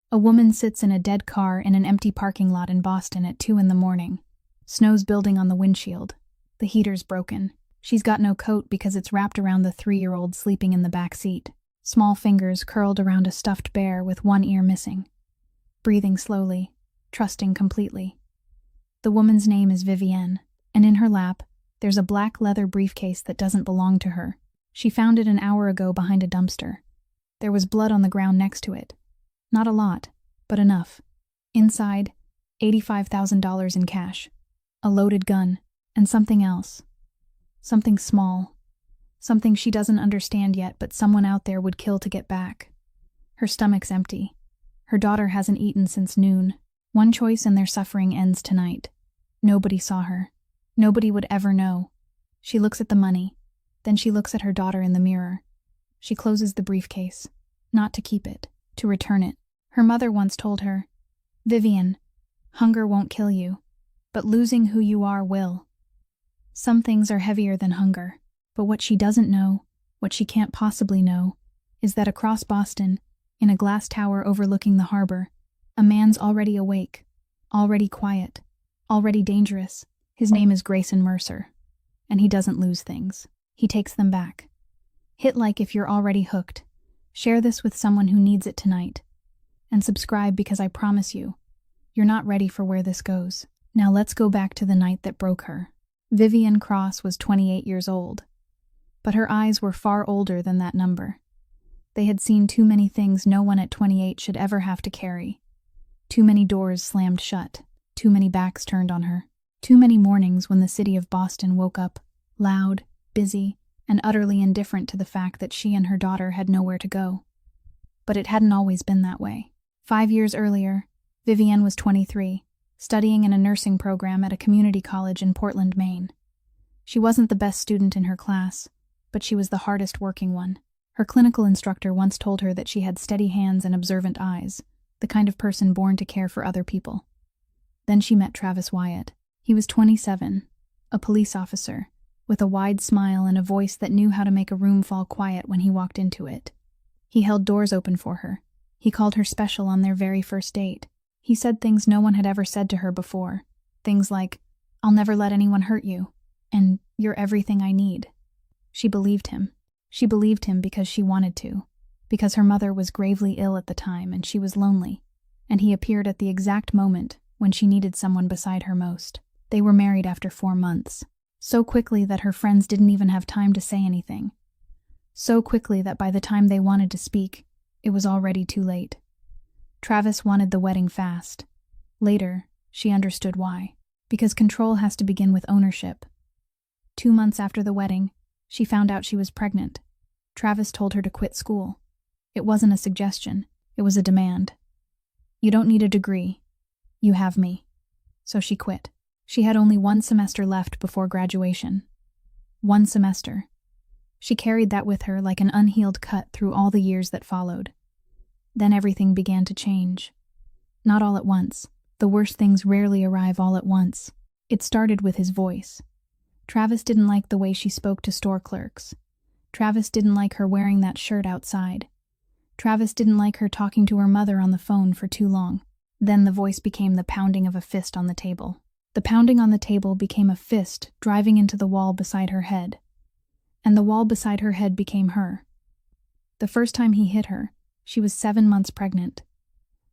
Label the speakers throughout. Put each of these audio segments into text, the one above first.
Speaker 1: A woman sits in a dead car in an empty parking lot in Boston at 2 in the morning. Snow's building on the windshield. The heater's broken. She's got no coat because it's wrapped around the 3-year-old sleeping in the back seat. Small fingers curled around a stuffed bear with one ear missing. Breathing slowly, trusting completely. The woman's name is Vivienne, and in her lap, there's a black leather briefcase that doesn't belong to her. She found it an hour ago behind a dumpster. There was blood on the ground next to it. Not a lot, but enough. Inside, $85,000 in cash, a loaded gun, and something else. Something small. Something she doesn't understand yet, but someone out there would kill to get back. Her stomach's empty. Her daughter hasn't eaten since noon. One choice and their suffering ends tonight. Nobody saw her. Nobody would ever know. She looks at the money. Then she looks at her daughter in the mirror. She closes the briefcase. Not to keep it, to return it. Her mother once told her, "Vivienne, hunger won't kill you, but losing who you are will." Some things are heavier than hunger, but what she doesn't know, what she can't possibly know, is that across Boston, in a glass tower overlooking the harbor, a man's already awake, already quiet, already dangerous. His name is Grayson Mercer, and he doesn't lose things. He takes them back. Hit like if you're already hooked. Share this with someone who needs it tonight. And subscribe because I promise you, you're not ready for where this goes. Now let's go back to the night that broke her. Vivienne Cross was 28 years old, but her eyes were far older than that number. They had seen too many things no one at 28 should ever have to carry. Too many doors slammed shut, too many backs turned on her, too many mornings when the city of Boston woke up, loud, busy, and utterly indifferent to the fact that she and her daughter had nowhere to go. But it hadn't always been that way. 5 years earlier, Vivienne was 23, studying in a nursing program at a community college in Portland, Maine. She wasn't the best student in her class, but she was the hardest working one. Her clinical instructor once told her that she had steady hands and observant eyes, the kind of person born to care for other people. Then she met Travis Wyatt. He was 27, a police officer, with a wide smile and a voice that knew how to make a room fall quiet when he walked into it. He held doors open for her. He called her special on their very first date. He said things no one had ever said to her before. Things like, "I'll never let anyone hurt you," and "You're everything I need." She believed him. She believed him because she wanted to, because her mother was gravely ill at the time and she was lonely, and he appeared at the exact moment when she needed someone beside her most. They were married after 4 months, so quickly that her friends didn't even have time to say anything. So quickly that by the time they wanted to speak, it was already too late. Travis wanted the wedding fast. Later, she understood why. Because control has to begin with ownership. 2 months after the wedding, she found out she was pregnant. Travis told her to quit school. It wasn't a suggestion, it was a demand. "You don't need a degree. You have me." So she quit. She had only 1 semester left before graduation. 1 semester. She carried that with her like an unhealed cut through all the years that followed. Then everything began to change. Not all at once. The worst things rarely arrive all at once. It started with his voice. Travis didn't like the way she spoke to store clerks. Travis didn't like her wearing that shirt outside. Travis didn't like her talking to her mother on the phone for too long. Then the voice became the pounding of a fist on the table. The pounding on the table became a fist driving into the wall beside her head. And the wall beside her head became her. The first time he hit her, she was 7 months pregnant.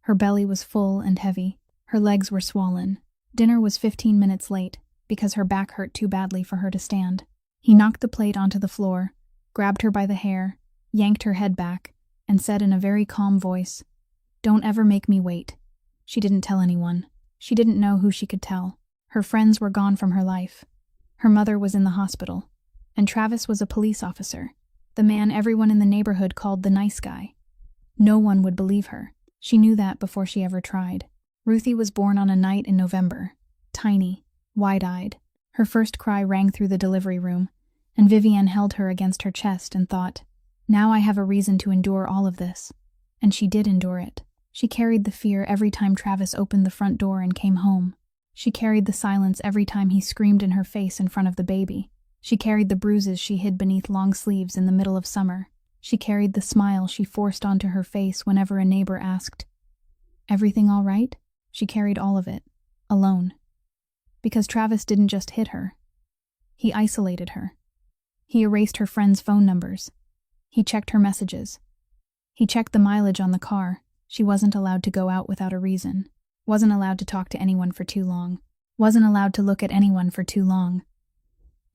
Speaker 1: Her belly was full and heavy. Her legs were swollen. Dinner was 15 minutes late because her back hurt too badly for her to stand. He knocked the plate onto the floor, grabbed her by the hair, yanked her head back, and said in a very calm voice, "Don't ever make me wait." She didn't tell anyone. She didn't know who she could tell. Her friends were gone from her life. Her mother was in the hospital. And Travis was a police officer, the man everyone in the neighborhood called the nice guy. No one would believe her. She knew that before she ever tried. Ruthie was born on a night in November, tiny, wide-eyed. Her first cry rang through the delivery room, and Vivienne held her against her chest and thought, "Now I have a reason to endure all of this." And she did endure it. She carried the fear every time Travis opened the front door and came home. She carried the silence every time he screamed in her face in front of the baby. She carried the bruises she hid beneath long sleeves in the middle of summer. She carried the smile she forced onto her face whenever a neighbor asked, Everything all right? She carried all of it, alone. Because Travis didn't just hit her. He isolated her. He erased her friends' phone numbers. He checked her messages. He checked the mileage on the car. She wasn't allowed to go out without a reason. Wasn't allowed to talk to anyone for too long. Wasn't allowed to look at anyone for too long.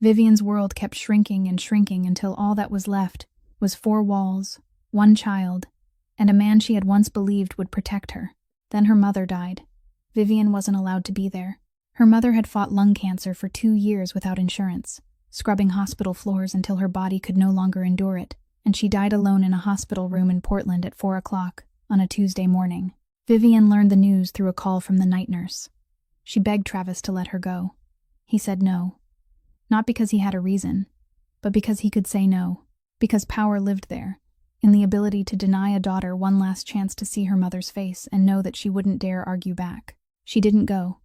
Speaker 1: Vivian's world kept shrinking and shrinking until all that was left was 4 walls, 1 child, and a man she had once believed would protect her. Then her mother died. Vivian wasn't allowed to be there. Her mother had fought lung cancer for 2 years without insurance, scrubbing hospital floors until her body could no longer endure it, and she died alone in a hospital room in Portland at 4 o'clock on a Tuesday morning. Vivian learned the news through a call from the night nurse. She begged Travis to let her go. He said no. Not because he had a reason, but because he could say no. Because power lived there, in the ability to deny a daughter one last chance to see her mother's face and know that she wouldn't dare argue back. She didn't go.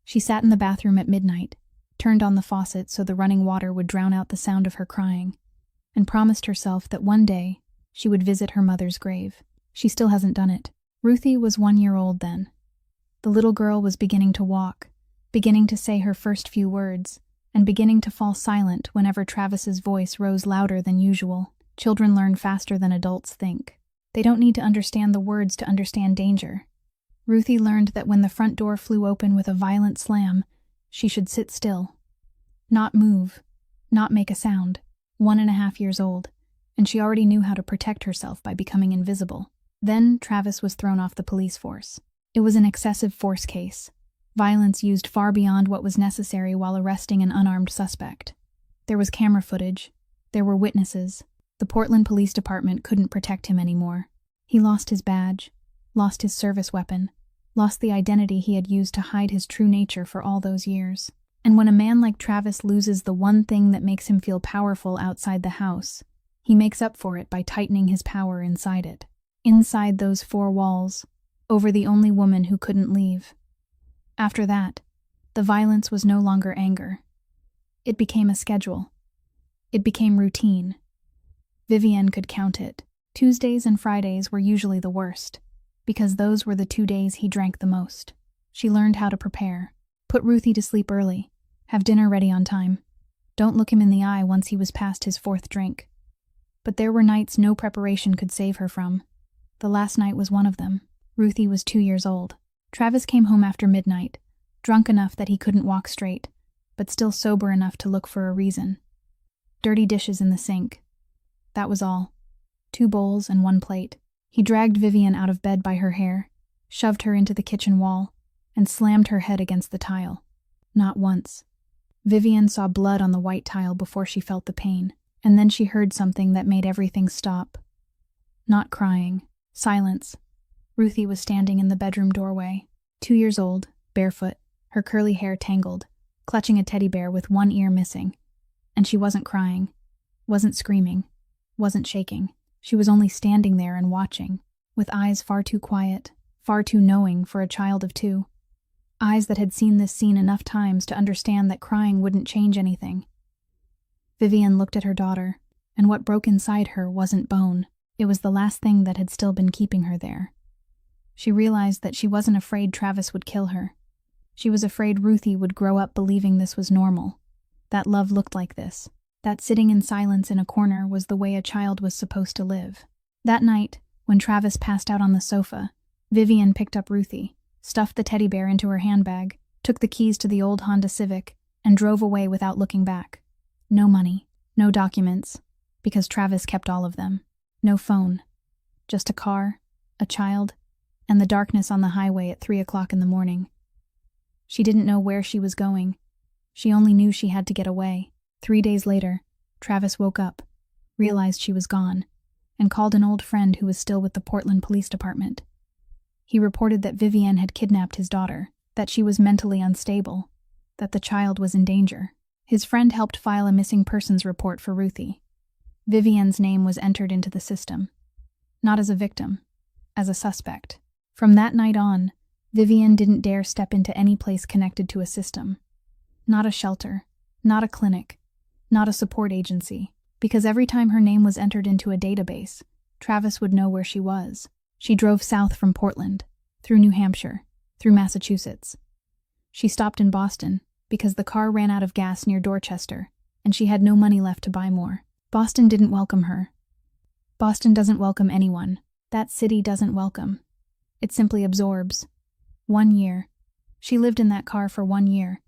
Speaker 1: She sat in the bathroom at midnight, turned on the faucet so the running water would drown out the sound of her crying, and promised herself that one day she would visit her mother's grave. She still hasn't done it. Ruthie was 1 year old then. The little girl was beginning to walk, beginning to say her first few words, and beginning to fall silent whenever Travis's voice rose louder than usual. Children learn faster than adults think. They don't need to understand the words to understand danger. Ruthie learned that when the front door flew open with a violent slam, she should sit still. Not move, not make a sound. 1.5 years old, and she already knew how to protect herself by becoming invisible. Then Travis was thrown off the police force. It was an excessive force case. Violence used far beyond what was necessary while arresting an unarmed suspect. There was camera footage. There were witnesses. The Portland Police Department couldn't protect him anymore. He lost his badge, lost his service weapon, lost the identity he had used to hide his true nature for all those years. And when a man like Travis loses the one thing that makes him feel powerful outside the house, he makes up for it by tightening his power inside it. Inside those 4 walls, over the only woman who couldn't leave. After that, the violence was no longer anger. It became a schedule. It became routine. Vivian could count it. Tuesdays and Fridays were usually the worst, because those were the 2 days he drank the most. She learned how to prepare. Put Ruthie to sleep early. Have dinner ready on time. Don't look him in the eye once he was past his 4th drink. But there were nights no preparation could save her from. The last night was one of them. Ruthie was 2 years old. Travis came home after midnight, drunk enough that he couldn't walk straight, but still sober enough to look for a reason. Dirty dishes in the sink. That was all. 2 bowls and 1 plate. He dragged Vivian out of bed by her hair, shoved her into the kitchen wall, and slammed her head against the tile. Not once. Vivian saw blood on the white tile before she felt the pain, and then she heard something that made everything stop. Not crying. Silence. Ruthie was standing in the bedroom doorway, 2 years old, barefoot, her curly hair tangled, clutching a teddy bear with 1 ear missing. And she wasn't crying, wasn't screaming, wasn't shaking. She was only standing there and watching, with eyes far too quiet, far too knowing for a child of 2. Eyes that had seen this scene enough times to understand that crying wouldn't change anything. Vivian looked at her daughter, and what broke inside her wasn't bone. It was the last thing that had still been keeping her there. She realized that she wasn't afraid Travis would kill her. She was afraid Ruthie would grow up believing this was normal. That love looked like this. That sitting in silence in a corner was the way a child was supposed to live. That night, when Travis passed out on the sofa, Vivian picked up Ruthie, stuffed the teddy bear into her handbag, took the keys to the old Honda Civic, and drove away without looking back. No money, no documents, because Travis kept all of them. No phone. Just a car, a child, and the darkness on the highway at 3 o'clock in the morning. She didn't know where she was going. She only knew she had to get away. 3 days later, Travis woke up, realized she was gone, and called an old friend who was still with the Portland Police Department. He reported that Vivian had kidnapped his daughter, that she was mentally unstable, that the child was in danger. His friend helped file a missing persons report for Ruthie. Vivian's name was entered into the system. Not as a victim, as a suspect. From that night on, Vivian didn't dare step into any place connected to a system. Not a shelter, not a clinic, not a support agency, because every time her name was entered into a database, Travis would know where she was. She drove south from Portland, through New Hampshire, through Massachusetts. She stopped in Boston because the car ran out of gas near Dorchester, and she had no money left to buy more. Boston didn't welcome her. Boston doesn't welcome anyone. That city doesn't welcome. It simply absorbs. 1 year. She lived in that car for 1 year,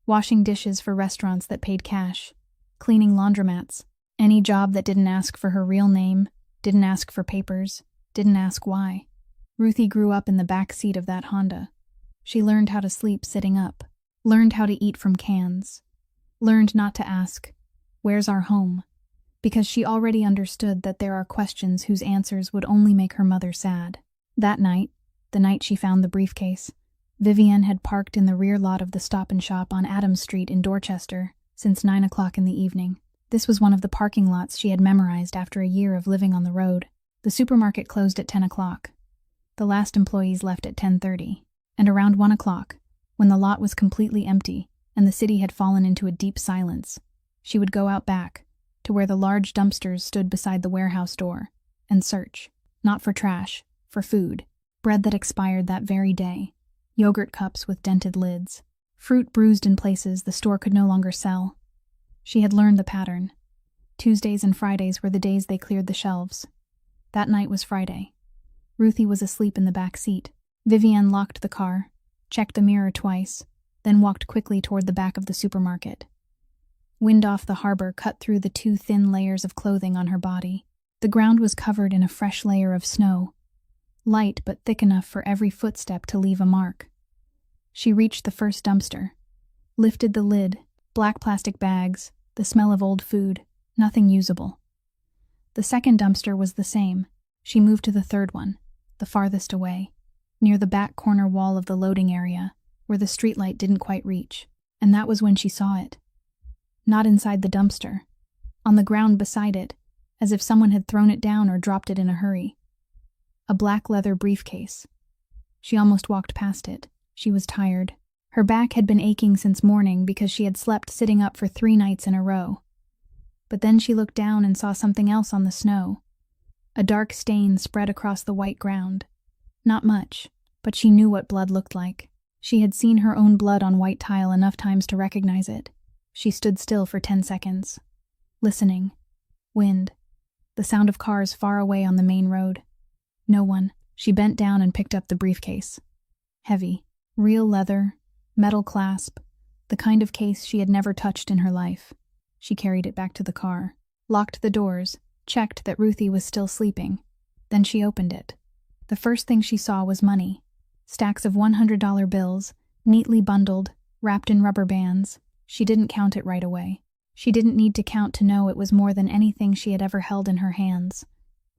Speaker 1: washing dishes for restaurants that paid cash, cleaning laundromats, any job that didn't ask for her real name, didn't ask for papers, didn't ask why. Ruthie grew up in the back seat of that Honda. She learned how to sleep sitting up, learned how to eat from cans, learned not to ask, "Where's our home?" because she already understood that there are questions whose answers would only make her mother sad. That night, the night she found the briefcase, Vivienne had parked in the rear lot of the Stop and Shop on Adams Street in Dorchester since 9 o'clock in the evening. This was one of the parking lots she had memorized after a year of living on the road. The supermarket closed at 10 o'clock. The last employees left at 10:30. And around 1 o'clock, when the lot was completely empty and the city had fallen into a deep silence, she would go out back to where the large dumpsters stood beside the warehouse door and search, not for trash, for food, bread that expired that very day, yogurt cups with dented lids, fruit bruised in places the store could no longer sell. She had learned the pattern. Tuesdays and Fridays were the days they cleared the shelves. That night was Friday. Ruthie was asleep in the back seat. Vivienne locked the car, checked the mirror twice, then walked quickly toward the back of the supermarket. Wind off the harbor cut through the 2 thin layers of clothing on her body. The ground was covered in a fresh layer of snow, light but thick enough for every footstep to leave a mark. She reached the first dumpster, lifted the lid, black plastic bags, the smell of old food, nothing usable. The second dumpster was the same. She moved to the third one, the farthest away, near the back corner wall of the loading area, where the streetlight didn't quite reach, and that was when she saw it. Not inside the dumpster, on the ground beside it, as if someone had thrown it down or dropped it in a hurry. A black leather briefcase. She almost walked past it. She was tired. Her back had been aching since morning because she had slept sitting up for 3 nights in a row. But then she looked down and saw something else on the snow. A dark stain spread across the white ground. Not much, but she knew what blood looked like. She had seen her own blood on white tile enough times to recognize it. She stood still for 10 seconds, listening. Wind. The sound of cars far away on the main road. No one. She bent down and picked up the briefcase. Heavy. Real leather. Metal clasp. The kind of case she had never touched in her life. She carried it back to the car, locked the doors, checked that Ruthie was still sleeping. Then she opened it. The first thing she saw was money. Stacks of $100 bills, neatly bundled, wrapped in rubber bands. She didn't count it right away. She didn't need to count to know it was more than anything she had ever held in her hands.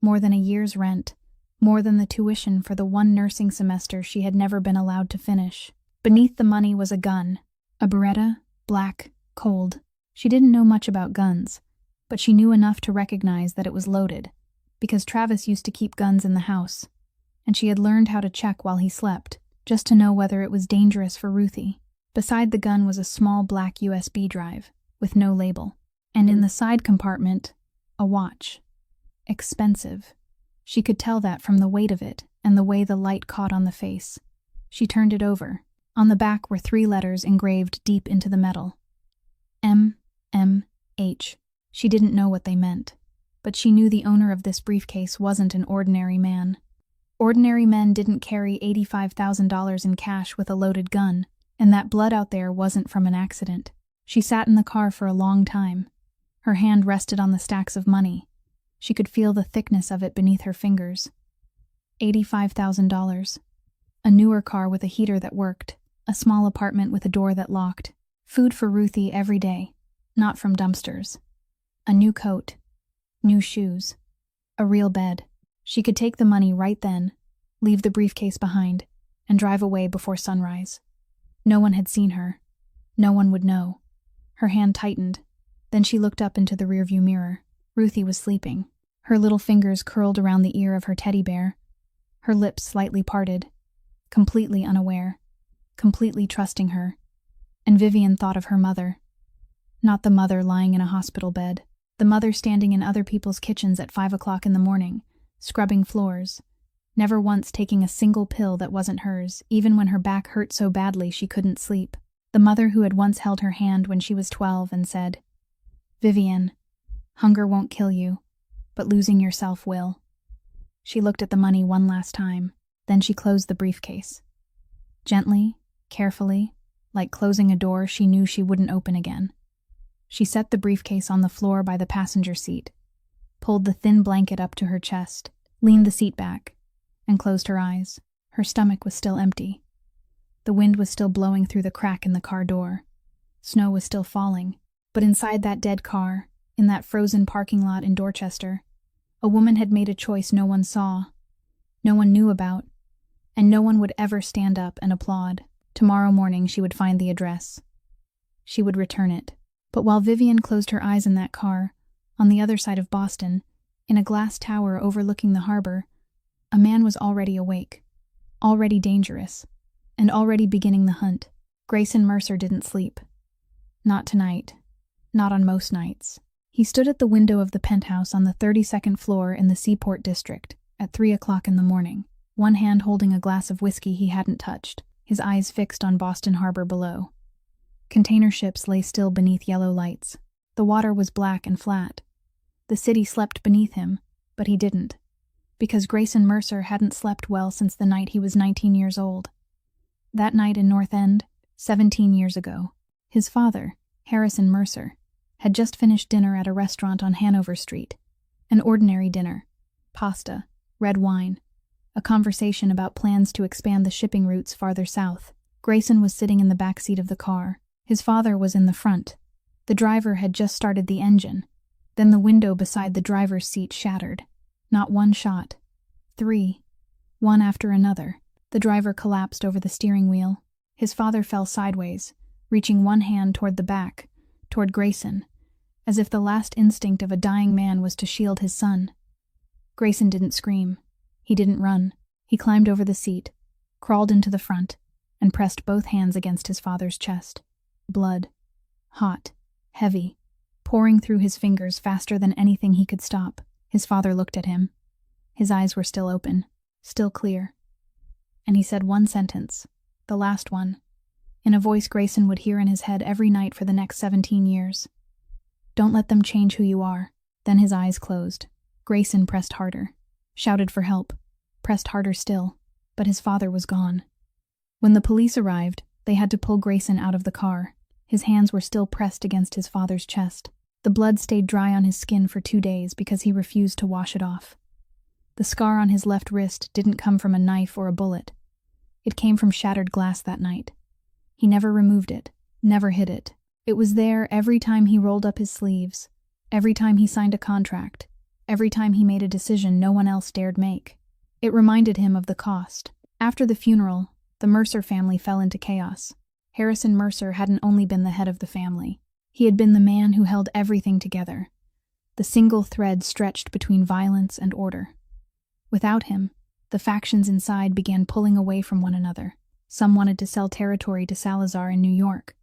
Speaker 1: More than a year's rent. More than the tuition for the 1 nursing semester she had never been allowed to finish. Beneath the money was a gun. A Beretta, black, cold. She didn't know much about guns, but she knew enough to recognize that it was loaded, because Travis used to keep guns in the house, and she had learned how to check while he slept, just to know whether it was dangerous for Ruthie. Beside the gun was a small black USB drive, with no label, and in the side compartment, a watch. Expensive. She could tell that from the weight of it and the way the light caught on the face. She turned it over. On the back were 3 letters engraved deep into the metal. M.M.H. She didn't know what they meant, but she knew the owner of this briefcase wasn't an ordinary man. Ordinary men didn't carry $85,000 in cash with a loaded gun, and that blood out there wasn't from an accident. She sat in the car for a long time. Her hand rested on the stacks of money. She could feel the thickness of it beneath her fingers. $85,000. A newer car with a heater that worked. A small apartment with a door that locked. Food for Ruthie every day, not from dumpsters. A new coat. New shoes. A real bed. She could take the money right then, leave the briefcase behind, and drive away before sunrise. No one had seen her. No one would know. Her hand tightened. Then she looked up into the rearview mirror. Ruthie was sleeping. Her little fingers curled around the ear of her teddy bear. Her lips slightly parted. Completely unaware. Completely trusting her. And Vivienne thought of her mother. Not the mother lying in a hospital bed. The mother standing in other people's kitchens at 5 o'clock in the morning, scrubbing floors. never once taking a single pill that wasn't hers, even when her back hurt so badly she couldn't sleep. The mother who had once held her hand when she was 12 and said, "Vivian, hunger won't kill you, but losing yourself will." She looked at the money one last time, then she closed the briefcase. Gently, carefully, like closing a door she knew she wouldn't open again. She set the briefcase on the floor by the passenger seat, pulled the thin blanket up to her chest, leaned the seat back, and closed her eyes. Her stomach was still empty. The wind was still blowing through the crack in the car door. Snow was still falling, but inside that dead car, in that frozen parking lot in Dorchester, a woman had made a choice no one saw, no one knew about, and no one would ever stand up and applaud. Tomorrow morning she would find the address. She would return it. But while Vivian closed her eyes in that car, on the other side of Boston, in a glass tower overlooking the harbor, a man was already awake, already dangerous, and already beginning the hunt. Grayson Mercer didn't sleep. Not tonight. Not on most nights. He stood at the window of the penthouse on the 32nd floor in the Seaport District at 3 o'clock in the morning, one hand holding a glass of whiskey he hadn't touched, his eyes fixed on Boston Harbor below. Container ships lay still beneath yellow lights. The water was black and flat. The city slept beneath him, but he didn't, because Grayson Mercer hadn't slept well since the night he was 19 years old. That night in North End, 17 years ago, his father, Harrison Mercer, had just finished dinner at a restaurant on Hanover Street. An ordinary dinner. Pasta, red wine, a conversation about plans to expand the shipping routes farther south. Grayson was sitting in the back seat of the car. His father was in the front. The driver had just started the engine. Then the window beside the driver's seat shattered. Not one shot. 3. One after another. The driver collapsed over the steering wheel. His father fell sideways, reaching one hand toward the back, toward Grayson, as if the last instinct of a dying man was to shield his son. Grayson didn't scream. He didn't run. He climbed over the seat, crawled into the front, and pressed both hands against his father's chest. Blood. Hot. Heavy. Pouring through his fingers faster than anything he could stop. His father looked at him. His eyes were still open, still clear. And he said one sentence, the last one, in a voice Grayson would hear in his head every night for the next 17 years. "Don't let them change who you are." Then his eyes closed. Grayson pressed harder, shouted for help, pressed harder still, but his father was gone. When the police arrived, they had to pull Grayson out of the car. His hands were still pressed against his father's chest. The blood stayed dry on his skin for 2 days because he refused to wash it off. The scar on his left wrist didn't come from a knife or a bullet. It came from shattered glass that night. He never removed it, never hid it. It was there every time he rolled up his sleeves, every time he signed a contract, every time he made a decision no one else dared make. It reminded him of the cost. After the funeral, the Mercer family fell into chaos. Harrison Mercer hadn't only been the head of the family. He had been the man who held everything together, the single thread stretched between violence and order. Without him, the factions inside began pulling away from one another. Some wanted to sell territory to Salazar in New York.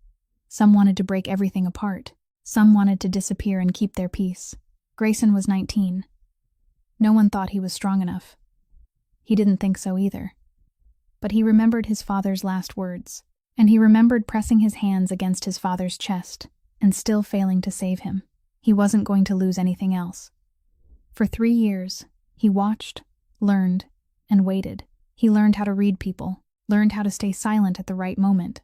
Speaker 1: Some wanted to break everything apart. Some wanted to disappear and keep their peace. Grayson was 19. No one thought he was strong enough. He didn't think so either. But he remembered his father's last words, and he remembered pressing his hands against his father's chest and still failing to save him. He wasn't going to lose anything else. For 3 years, he watched, learned, and waited. He learned how to read people, learned how to stay silent at the right moment,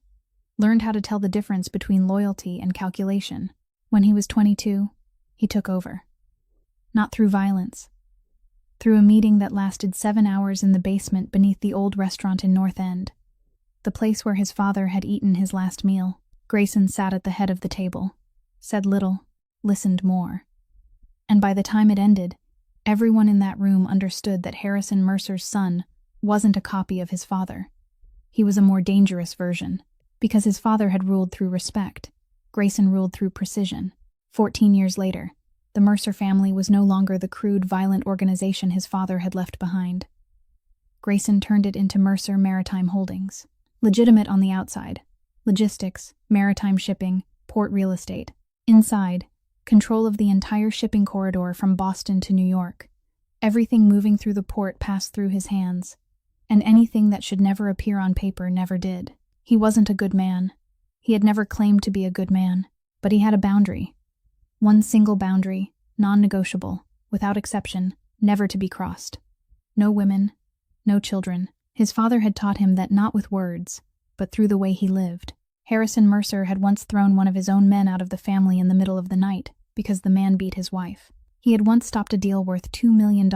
Speaker 1: learned how to tell the difference between loyalty and calculation. When he was 22, he took over. Not through violence. Through a meeting that lasted 7 hours in the basement beneath the old restaurant in North End, the place where his father had eaten his last meal. Grayson sat at the head of the table, said little, listened more. And by the time it ended, everyone in that room understood that Harrison Mercer's son wasn't a copy of his father. He was a more dangerous version. Because his father had ruled through respect, Grayson ruled through precision. 14 years later, the Mercer family was no longer the crude, violent organization his father had left behind. Grayson turned it into Mercer Maritime Holdings. Legitimate on the outside. Logistics, maritime shipping, port real estate. Inside, control of the entire shipping corridor from Boston to New York. Everything moving through the port passed through his hands, and anything that should never appear on paper never did. He wasn't a good man. He had never claimed to be a good man, but he had a boundary. One single boundary, non-negotiable, without exception, never to be crossed. No women, no children. His father had taught him that not with words, but through the way he lived. Harrison Mercer had once thrown one of his own men out of the family in the middle of the night because the man beat his wife. He had once stopped a deal worth $2 million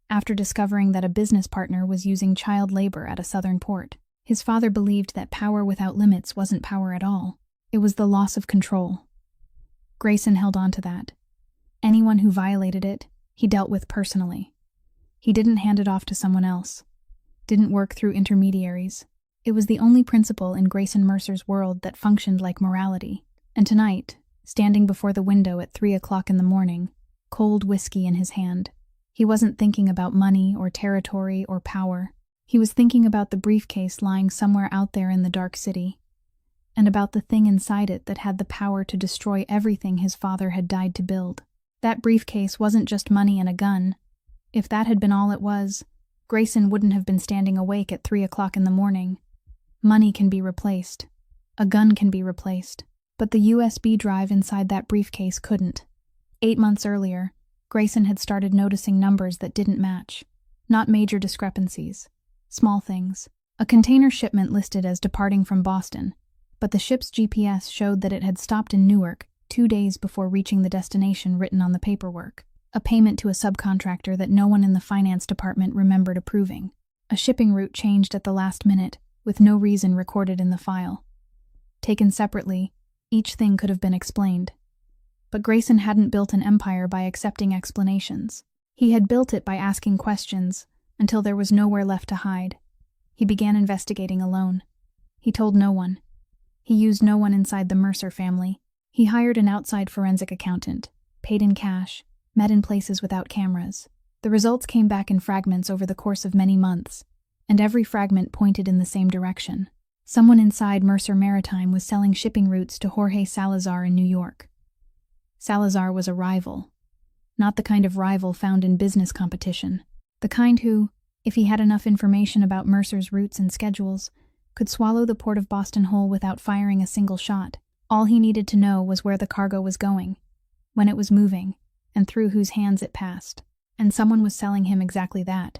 Speaker 1: after discovering that a business partner was using child labor at a southern port. His father believed that power without limits wasn't power at all. It was the loss of control. Grayson held on to that. Anyone who violated it, he dealt with personally. He didn't hand it off to someone else. Didn't work through intermediaries. It was the only principle in Grayson Mercer's world that functioned like morality. And tonight, standing before the window at 3 o'clock in the morning, cold whiskey in his hand, he wasn't thinking about money or territory or power. He was thinking about the briefcase lying somewhere out there in the dark city, and about the thing inside it that had the power to destroy everything his father had died to build. That briefcase wasn't just money and a gun. If that had been all it was, Grayson wouldn't have been standing awake at 3 o'clock in the morning. Money can be replaced. A gun can be replaced. But the USB drive inside that briefcase couldn't. 8 months earlier, Grayson had started noticing numbers that didn't match. Not major discrepancies. Small things. A container shipment listed as departing from Boston, but the ship's GPS showed that it had stopped in Newark 2 days before reaching the destination written on the paperwork. A payment to a subcontractor that no one in the finance department remembered approving. A shipping route changed at the last minute, with no reason recorded in the file. Taken separately, each thing could have been explained. But Grayson hadn't built an empire by accepting explanations. He had built it by asking questions, until there was nowhere left to hide. He began investigating alone. He told no one. He used no one inside the Mercer family. He hired an outside forensic accountant, paid in cash, met in places without cameras. The results came back in fragments over the course of many months, and every fragment pointed in the same direction. Someone inside Mercer Maritime was selling shipping routes to Jorge Salazar in New York. Salazar was a rival. Not the kind of rival found in business competition. The kind who, if he had enough information about Mercer's routes and schedules, could swallow the Port of Boston whole without firing a single shot. All he needed to know was where the cargo was going, when it was moving, and through whose hands it passed. And someone was selling him exactly that.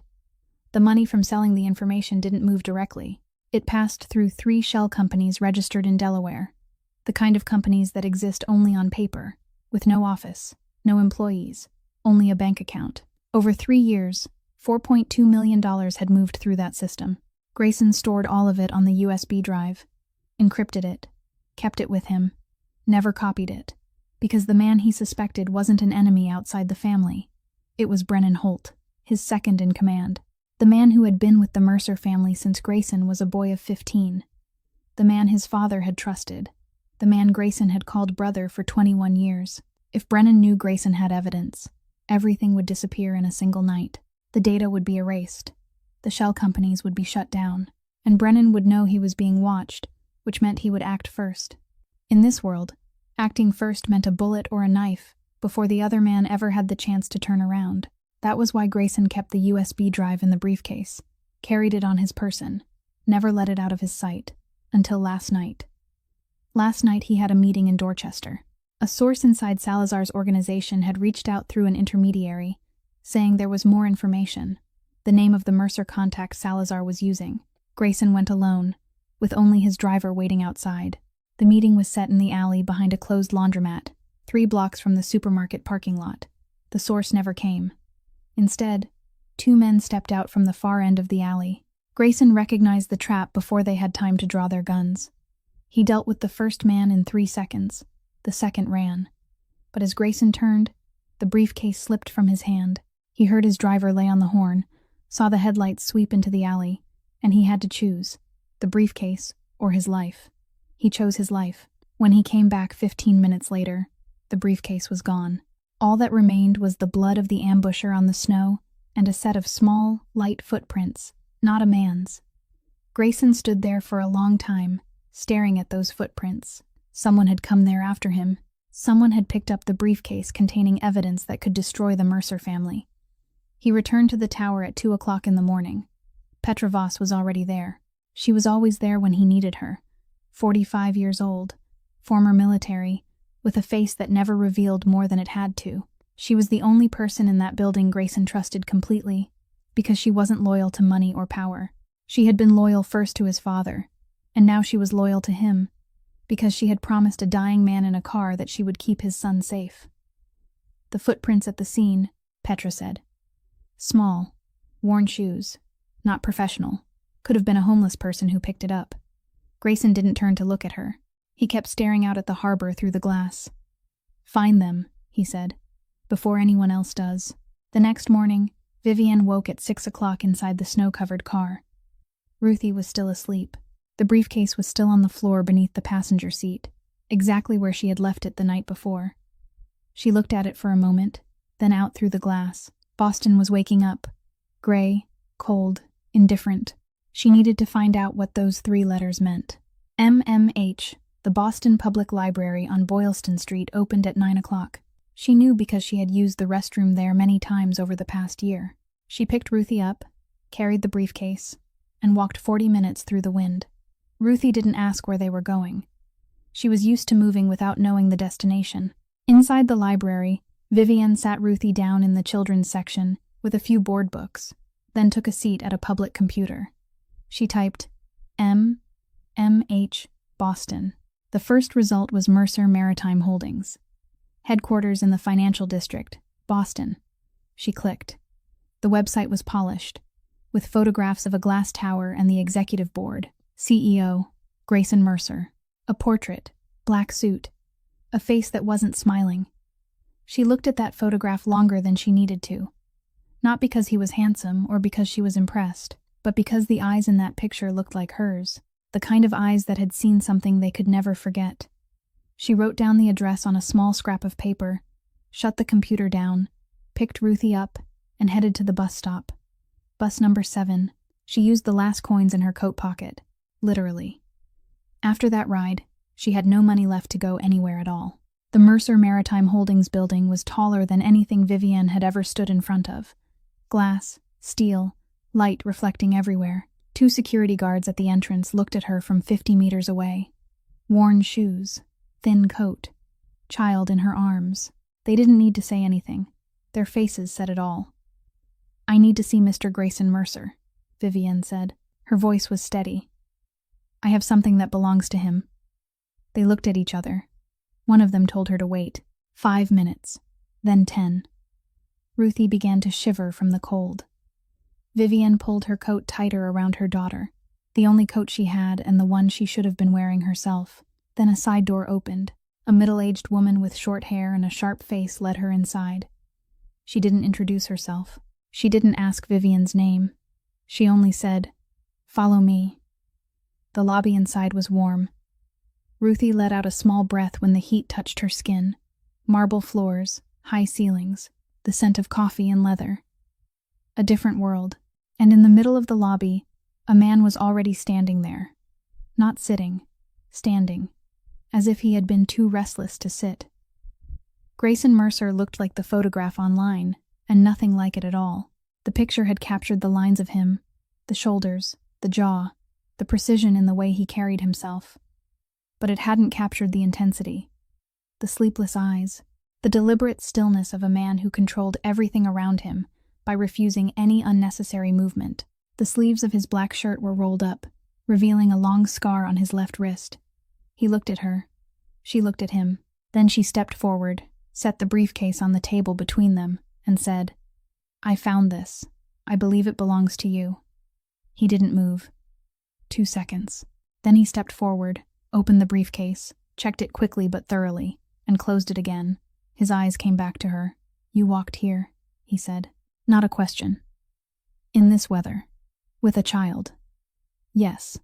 Speaker 1: The money from selling the information didn't move directly. It passed through 3 shell companies registered in Delaware, the kind of companies that exist only on paper, with no office, no employees, only a bank account. Over 3 years, $4.2 million had moved through that system. Grayson stored all of it on the USB drive, encrypted it, kept it with him, never copied it, because the man he suspected wasn't an enemy outside the family. It was Brennan Holt, his second in command. The man who had been with the Mercer family since Grayson was a boy of 15. The man his father had trusted. The man Grayson had called brother for 21 years. If Brennan knew Grayson had evidence, everything would disappear in a single night. The data would be erased. The shell companies would be shut down. And Brennan would know he was being watched, which meant he would act first. In this world, acting first meant a bullet or a knife before the other man ever had the chance to turn around. That was why Grayson kept the USB drive in the briefcase, carried it on his person, never let it out of his sight, until last night. Last night he had a meeting in Dorchester. A source inside Salazar's organization had reached out through an intermediary, saying there was more information, the name of the Mercer contact Salazar was using. Grayson went alone, with only his driver waiting outside. The meeting was set in the alley behind a closed laundromat, 3 blocks from the supermarket parking lot. The source never came. Instead, 2 men stepped out from the far end of the alley. Grayson recognized the trap before they had time to draw their guns. He dealt with the first man in 3 seconds. The second ran. But as Grayson turned, the briefcase slipped from his hand. He heard his driver lay on the horn, saw the headlights sweep into the alley, and he had to choose, the briefcase or his life. He chose his life. When he came back 15 minutes later, the briefcase was gone. All that remained was the blood of the ambusher on the snow and a set of small, light footprints, not a man's. Grayson stood there for a long time, staring at those footprints. Someone had come there after him. Someone had picked up the briefcase containing evidence that could destroy the Mercer family. He returned to the tower at 2 o'clock in the morning. Petra Voss was already there. She was always there when he needed her. 45 years old, former military, with a face that never revealed more than it had to. She was the only person in that building Grayson trusted completely, because she wasn't loyal to money or power. She had been loyal first to his father, and now she was loyal to him, because she had promised a dying man in a car that she would keep his son safe. The footprints at the scene, Petra said. Small, worn shoes, not professional. Could have been a homeless person who picked it up. Grayson didn't turn to look at her. He kept staring out at the harbor through the glass. Find them, he said, before anyone else does. The next morning, Vivienne woke at 6 o'clock inside the snow-covered car. Ruthie was still asleep. The briefcase was still on the floor beneath the passenger seat, exactly where she had left it the night before. She looked at it for a moment, then out through the glass. Boston was waking up. Gray, cold, indifferent. She needed to find out what those 3 letters meant. MMH, the Boston Public Library on Boylston Street, opened at 9 o'clock. She knew because she had used the restroom there many times over the past year. She picked Ruthie up, carried the briefcase, and walked 40 minutes through the wind. Ruthie didn't ask where they were going. She was used to moving without knowing the destination. Inside the library, Vivienne sat Ruthie down in the children's section with a few board books, then took a seat at a public computer. She typed MH Boston. The first result was Mercer Maritime Holdings, headquarters in the financial district, Boston. She clicked. The website was polished, with photographs of a glass tower and the executive board. CEO, Grayson Mercer. A portrait, black suit, a face that wasn't smiling. She looked at that photograph longer than she needed to. Not because he was handsome or because she was impressed, but because the eyes in that picture looked like hers, the kind of eyes that had seen something they could never forget. She wrote down the address on a small scrap of paper, shut the computer down, picked Ruthie up, and headed to the bus stop. Bus number 7. She used the last coins in her coat pocket, literally. After that ride, she had no money left to go anywhere at all. The Mercer Maritime Holdings building was taller than anything Vivienne had ever stood in front of. Glass, steel, light reflecting everywhere. 2 security guards at the entrance looked at her from 50 meters away. Worn shoes, thin coat, child in her arms. They didn't need to say anything. Their faces said it all. "I need to see Mr. Grayson Mercer," Vivienne said. Her voice was steady. "I have something that belongs to him." They looked at each other. One of them told her to wait. 5 minutes, then 10. Ruthie began to shiver from the cold. Vivienne pulled her coat tighter around her daughter, the only coat she had and the one she should have been wearing herself. Then a side door opened. A middle-aged woman with short hair and a sharp face led her inside. She didn't introduce herself. She didn't ask Vivienne's name. She only said, "Follow me." The lobby inside was warm. Ruthie let out a small breath when the heat touched her skin. Marble floors, high ceilings, the scent of coffee and leather. A different world. And in the middle of the lobby, a man was already standing there. Not sitting, standing, as if he had been too restless to sit. Grayson Mercer looked like the photograph online, and nothing like it at all. The picture had captured the lines of him, the shoulders, the jaw, the precision in the way he carried himself. But it hadn't captured the intensity, the sleepless eyes, the deliberate stillness of a man who controlled everything around him by refusing any unnecessary movement. The sleeves of his black shirt were rolled up, revealing a long scar on his left wrist. He looked at her. She looked at him. Then she stepped forward, set the briefcase on the table between them, and said, "I found this. I believe it belongs to you." He didn't move. 2 seconds. Then he stepped forward, opened the briefcase, checked it quickly but thoroughly, and closed it again. His eyes came back to her. "You walked here," he said. Not a question. "In this weather. With a child." "Yes.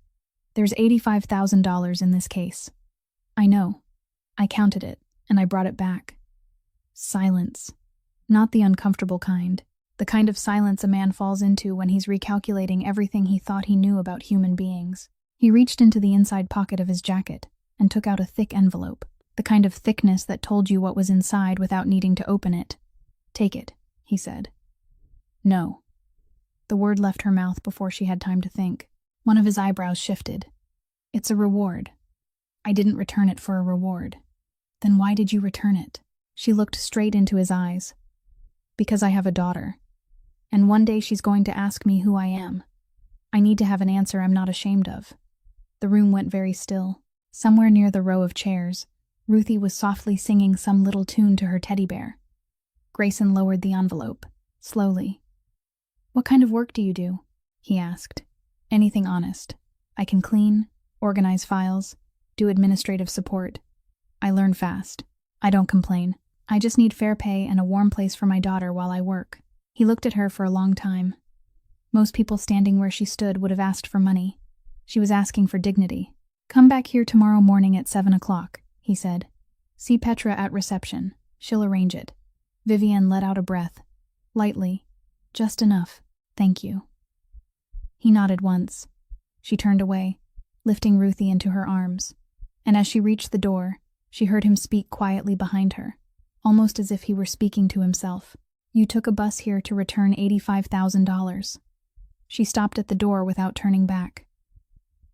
Speaker 1: There's $85,000 in this case." "I know. I counted it, and I brought it back." Silence. Not the uncomfortable kind. The kind of silence a man falls into when he's recalculating everything he thought he knew about human beings. He reached into the inside pocket of his jacket and took out a thick envelope, the kind of thickness that told you what was inside without needing to open it. "Take it," he said. No. The word left her mouth before she had time to think. One of his eyebrows shifted. It's a reward. I didn't return it for a reward. Then why did you return it? She looked straight into his eyes. Because I have a daughter. And one day she's going to ask me who I am. I need to have an answer I'm not ashamed of. The room went very still. Somewhere near the row of chairs, Ruthie was softly singing some little tune to her teddy bear. Grayson lowered the envelope, slowly. What kind of work do you do? He asked. Anything honest. I can clean, organize files, do administrative support. I learn fast. I don't complain. I just need fair pay and a warm place for my daughter while I work. He looked at her for a long time. Most people standing where she stood would have asked for money. She was asking for dignity. Come back here tomorrow morning at 7 o'clock, he said. See Petra at reception. She'll arrange it. Vivienne let out a breath. Lightly. Just enough. Thank you. He nodded once. She turned away, lifting Ruthie into her arms. And as she reached the door, she heard him speak quietly behind her, almost as if he were speaking to himself. You took a bus here to return $85,000. She stopped at the door without turning back.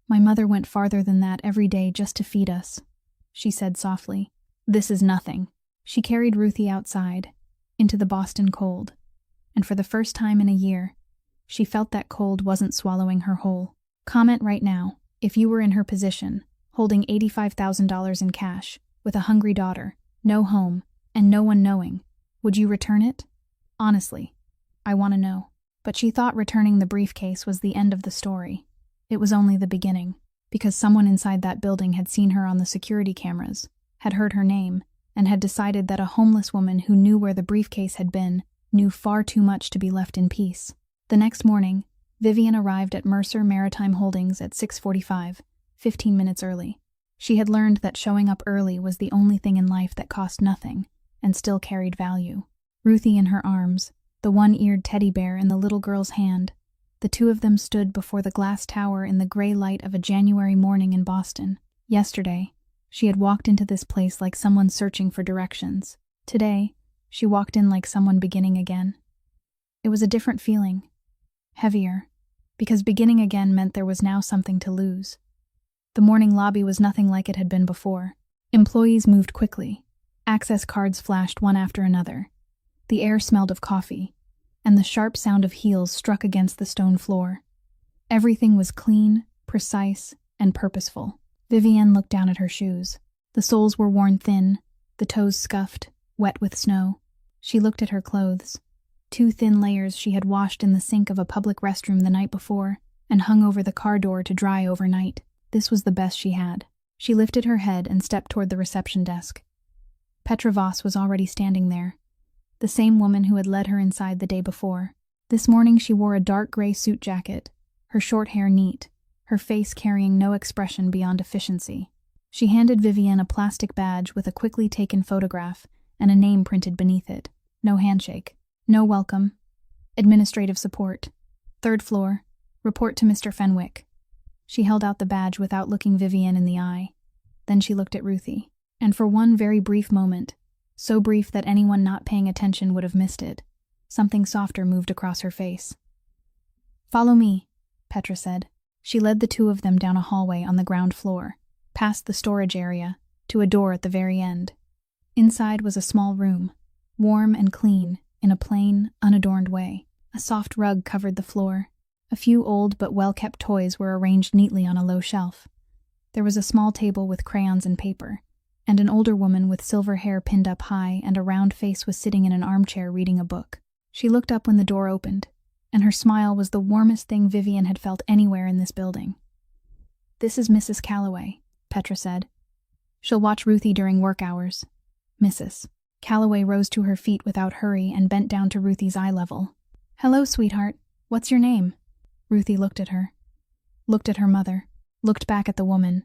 Speaker 1: My mother went farther than that every day just to feed us, she said softly. This is nothing. She carried Ruthie outside, into the Boston cold, and for the first time in a year, she felt that cold wasn't swallowing her whole. Comment right now, if you were in her position, holding $85,000 in cash, with a hungry daughter, no home, and no one knowing, would you return it? Honestly, I want to know. But she thought returning the briefcase was the end of the story. It was only the beginning, because someone inside that building had seen her on the security cameras, had heard her name, and had decided that a homeless woman who knew where the briefcase had been knew far too much to be left in peace. The next morning, Vivienne arrived at Mercer Maritime Holdings at 6:45, 15 minutes early. She had learned that showing up early was the only thing in life that cost nothing and still carried value. Ruthie in her arms, the one-eared teddy bear in the little girl's hand, the two of them stood before the glass tower in the gray light of a January morning in Boston. Yesterday, she had walked into this place like someone searching for directions. Today, she walked in like someone beginning again. It was a different feeling. Heavier, because beginning again meant there was now something to lose. The morning lobby was nothing like it had been before. Employees moved quickly. Access cards flashed one after another. The air smelled of coffee, and the sharp sound of heels struck against the stone floor. Everything was clean, precise, and purposeful. Vivienne looked down at her shoes. The soles were worn thin, the toes scuffed, wet with snow. She looked at her clothes. 2 thin layers she had washed in the sink of a public restroom the night before and hung over the car door to dry overnight. This was the best she had. She lifted her head and stepped toward the reception desk. Petra Voss was already standing there, the same woman who had led her inside the day before. This morning she wore a dark gray suit jacket, her short hair neat, her face carrying no expression beyond efficiency. She handed Vivienne a plastic badge with a quickly taken photograph and a name printed beneath it. No handshake. No welcome. Administrative support. 3rd floor. Report to Mr. Fenwick. She held out the badge without looking Vivienne in the eye. Then she looked at Ruthie. And for one very brief moment, so brief that anyone not paying attention would have missed it, something softer moved across her face. Follow me, Petra said. She led the two of them down a hallway on the ground floor, past the storage area, to a door at the very end. Inside was a small room, warm and clean, in a plain, unadorned way. A soft rug covered the floor. A few old but well-kept toys were arranged neatly on a low shelf. There was a small table with crayons and paper, and an older woman with silver hair pinned up high and a round face was sitting in an armchair reading a book. She looked up when the door opened, and her smile was the warmest thing Vivienne had felt anywhere in this building. This is Mrs. Calloway, Petra said. She'll watch Ruthie during work hours. Mrs. Calloway rose to her feet without hurry and bent down to Ruthie's eye level. Hello, sweetheart. What's your name? Ruthie looked at her. Looked at her mother. Looked back at the woman.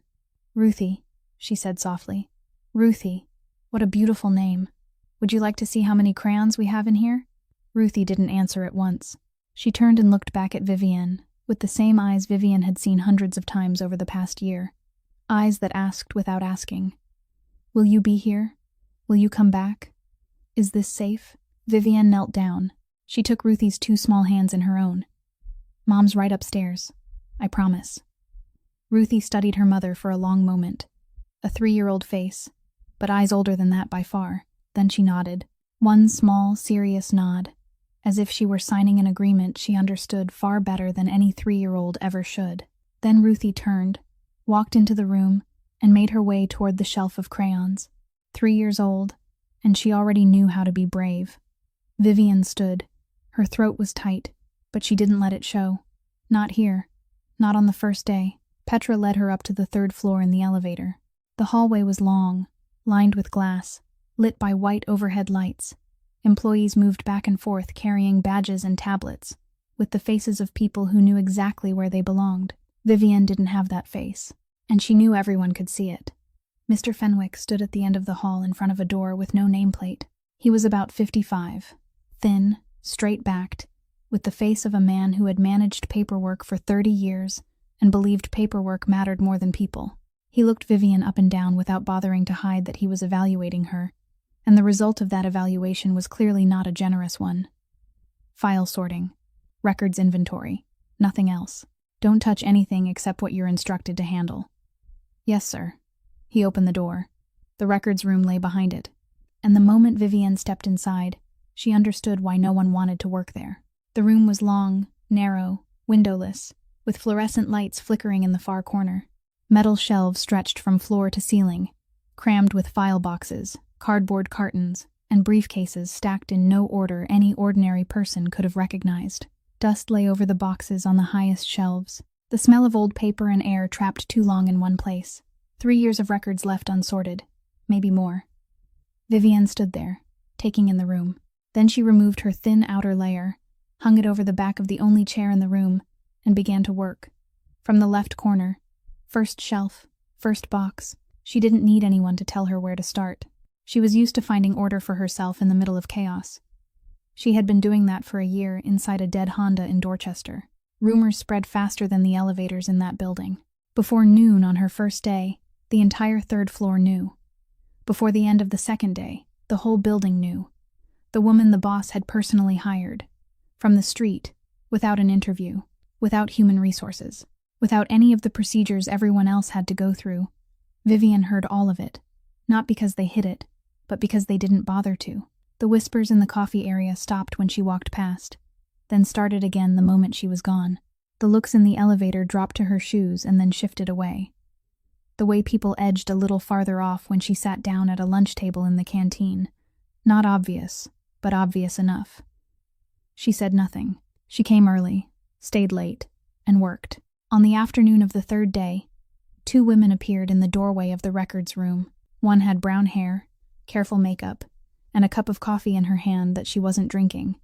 Speaker 1: Ruthie, she said softly. Ruthie. What a beautiful name. Would you like to see how many crayons we have in here? Ruthie didn't answer at once. She turned and looked back at Vivienne, with the same eyes Vivienne had seen hundreds of times over the past year. Eyes that asked without asking. Will you be here? Will you come back? Is this safe? Vivienne knelt down, She took Ruthie's 2 small hands in her own. "Mom's right upstairs. I promise." Ruthie studied her mother for a long moment. A 3-year-old face, but eyes older than that by far. Then she nodded. One small, serious nod, as if she were signing an agreement she understood far better than any 3-year-old ever should. Then Ruthie turned, walked into the room, and made her way toward the shelf of crayons. 3 years old, and she already knew how to be brave. Vivian stood. Her throat was tight, but she didn't let it show. Not here. Not on the first day. Petra led her up to the 3rd floor in the elevator. The hallway was long, lined with glass, lit by white overhead lights. Employees moved back and forth carrying badges and tablets, with the faces of people who knew exactly where they belonged. Vivian didn't have that face, and she knew everyone could see it. Mr. Fenwick stood at the end of the hall in front of a door with no nameplate. He was about 55, thin, straight-backed, with the face of a man who had managed paperwork for 30 years and believed paperwork mattered more than people. He looked Vivian up and down without bothering to hide that he was evaluating her, and the result of that evaluation was clearly not a generous one. File sorting. Records inventory. Nothing else. Don't touch anything except what you're instructed to handle. Yes, sir. He opened the door. The records room lay behind it, and the moment Vivian stepped inside, she understood why no one wanted to work there. The room was long, narrow, windowless, with fluorescent lights flickering in the far corner. Metal shelves stretched from floor to ceiling, crammed with file boxes, cardboard cartons, and briefcases stacked in no order any ordinary person could have recognized. Dust lay over the boxes on the highest shelves, the smell of old paper and air trapped too long in one place. 3 years of records left unsorted, maybe more. Vivian stood there, taking in the room. Then she removed her thin outer layer, hung it over the back of the only chair in the room, and began to work. From the left corner, first shelf, first box, she didn't need anyone to tell her where to start. She was used to finding order for herself in the middle of chaos. She had been doing that for a year inside a dead Honda in Dorchester. Rumors spread faster than the elevators in that building. Before noon on her first day, the entire 3rd floor knew. Before the end of the 2nd day, the whole building knew. The woman the boss had personally hired. From the street, without an interview, without human resources, without any of the procedures everyone else had to go through. Vivian heard all of it, not because they hid it, but because they didn't bother to. The whispers in the coffee area stopped when she walked past, then started again the moment she was gone. The looks in the elevator dropped to her shoes and then shifted away. The way people edged a little farther off when she sat down at a lunch table in the canteen. Not obvious, but obvious enough. She said nothing. She came early, stayed late, and worked. On the afternoon of the 3rd day, 2 women appeared in the doorway of the records room. One had brown hair, careful makeup, and a cup of coffee in her hand that she wasn't drinking,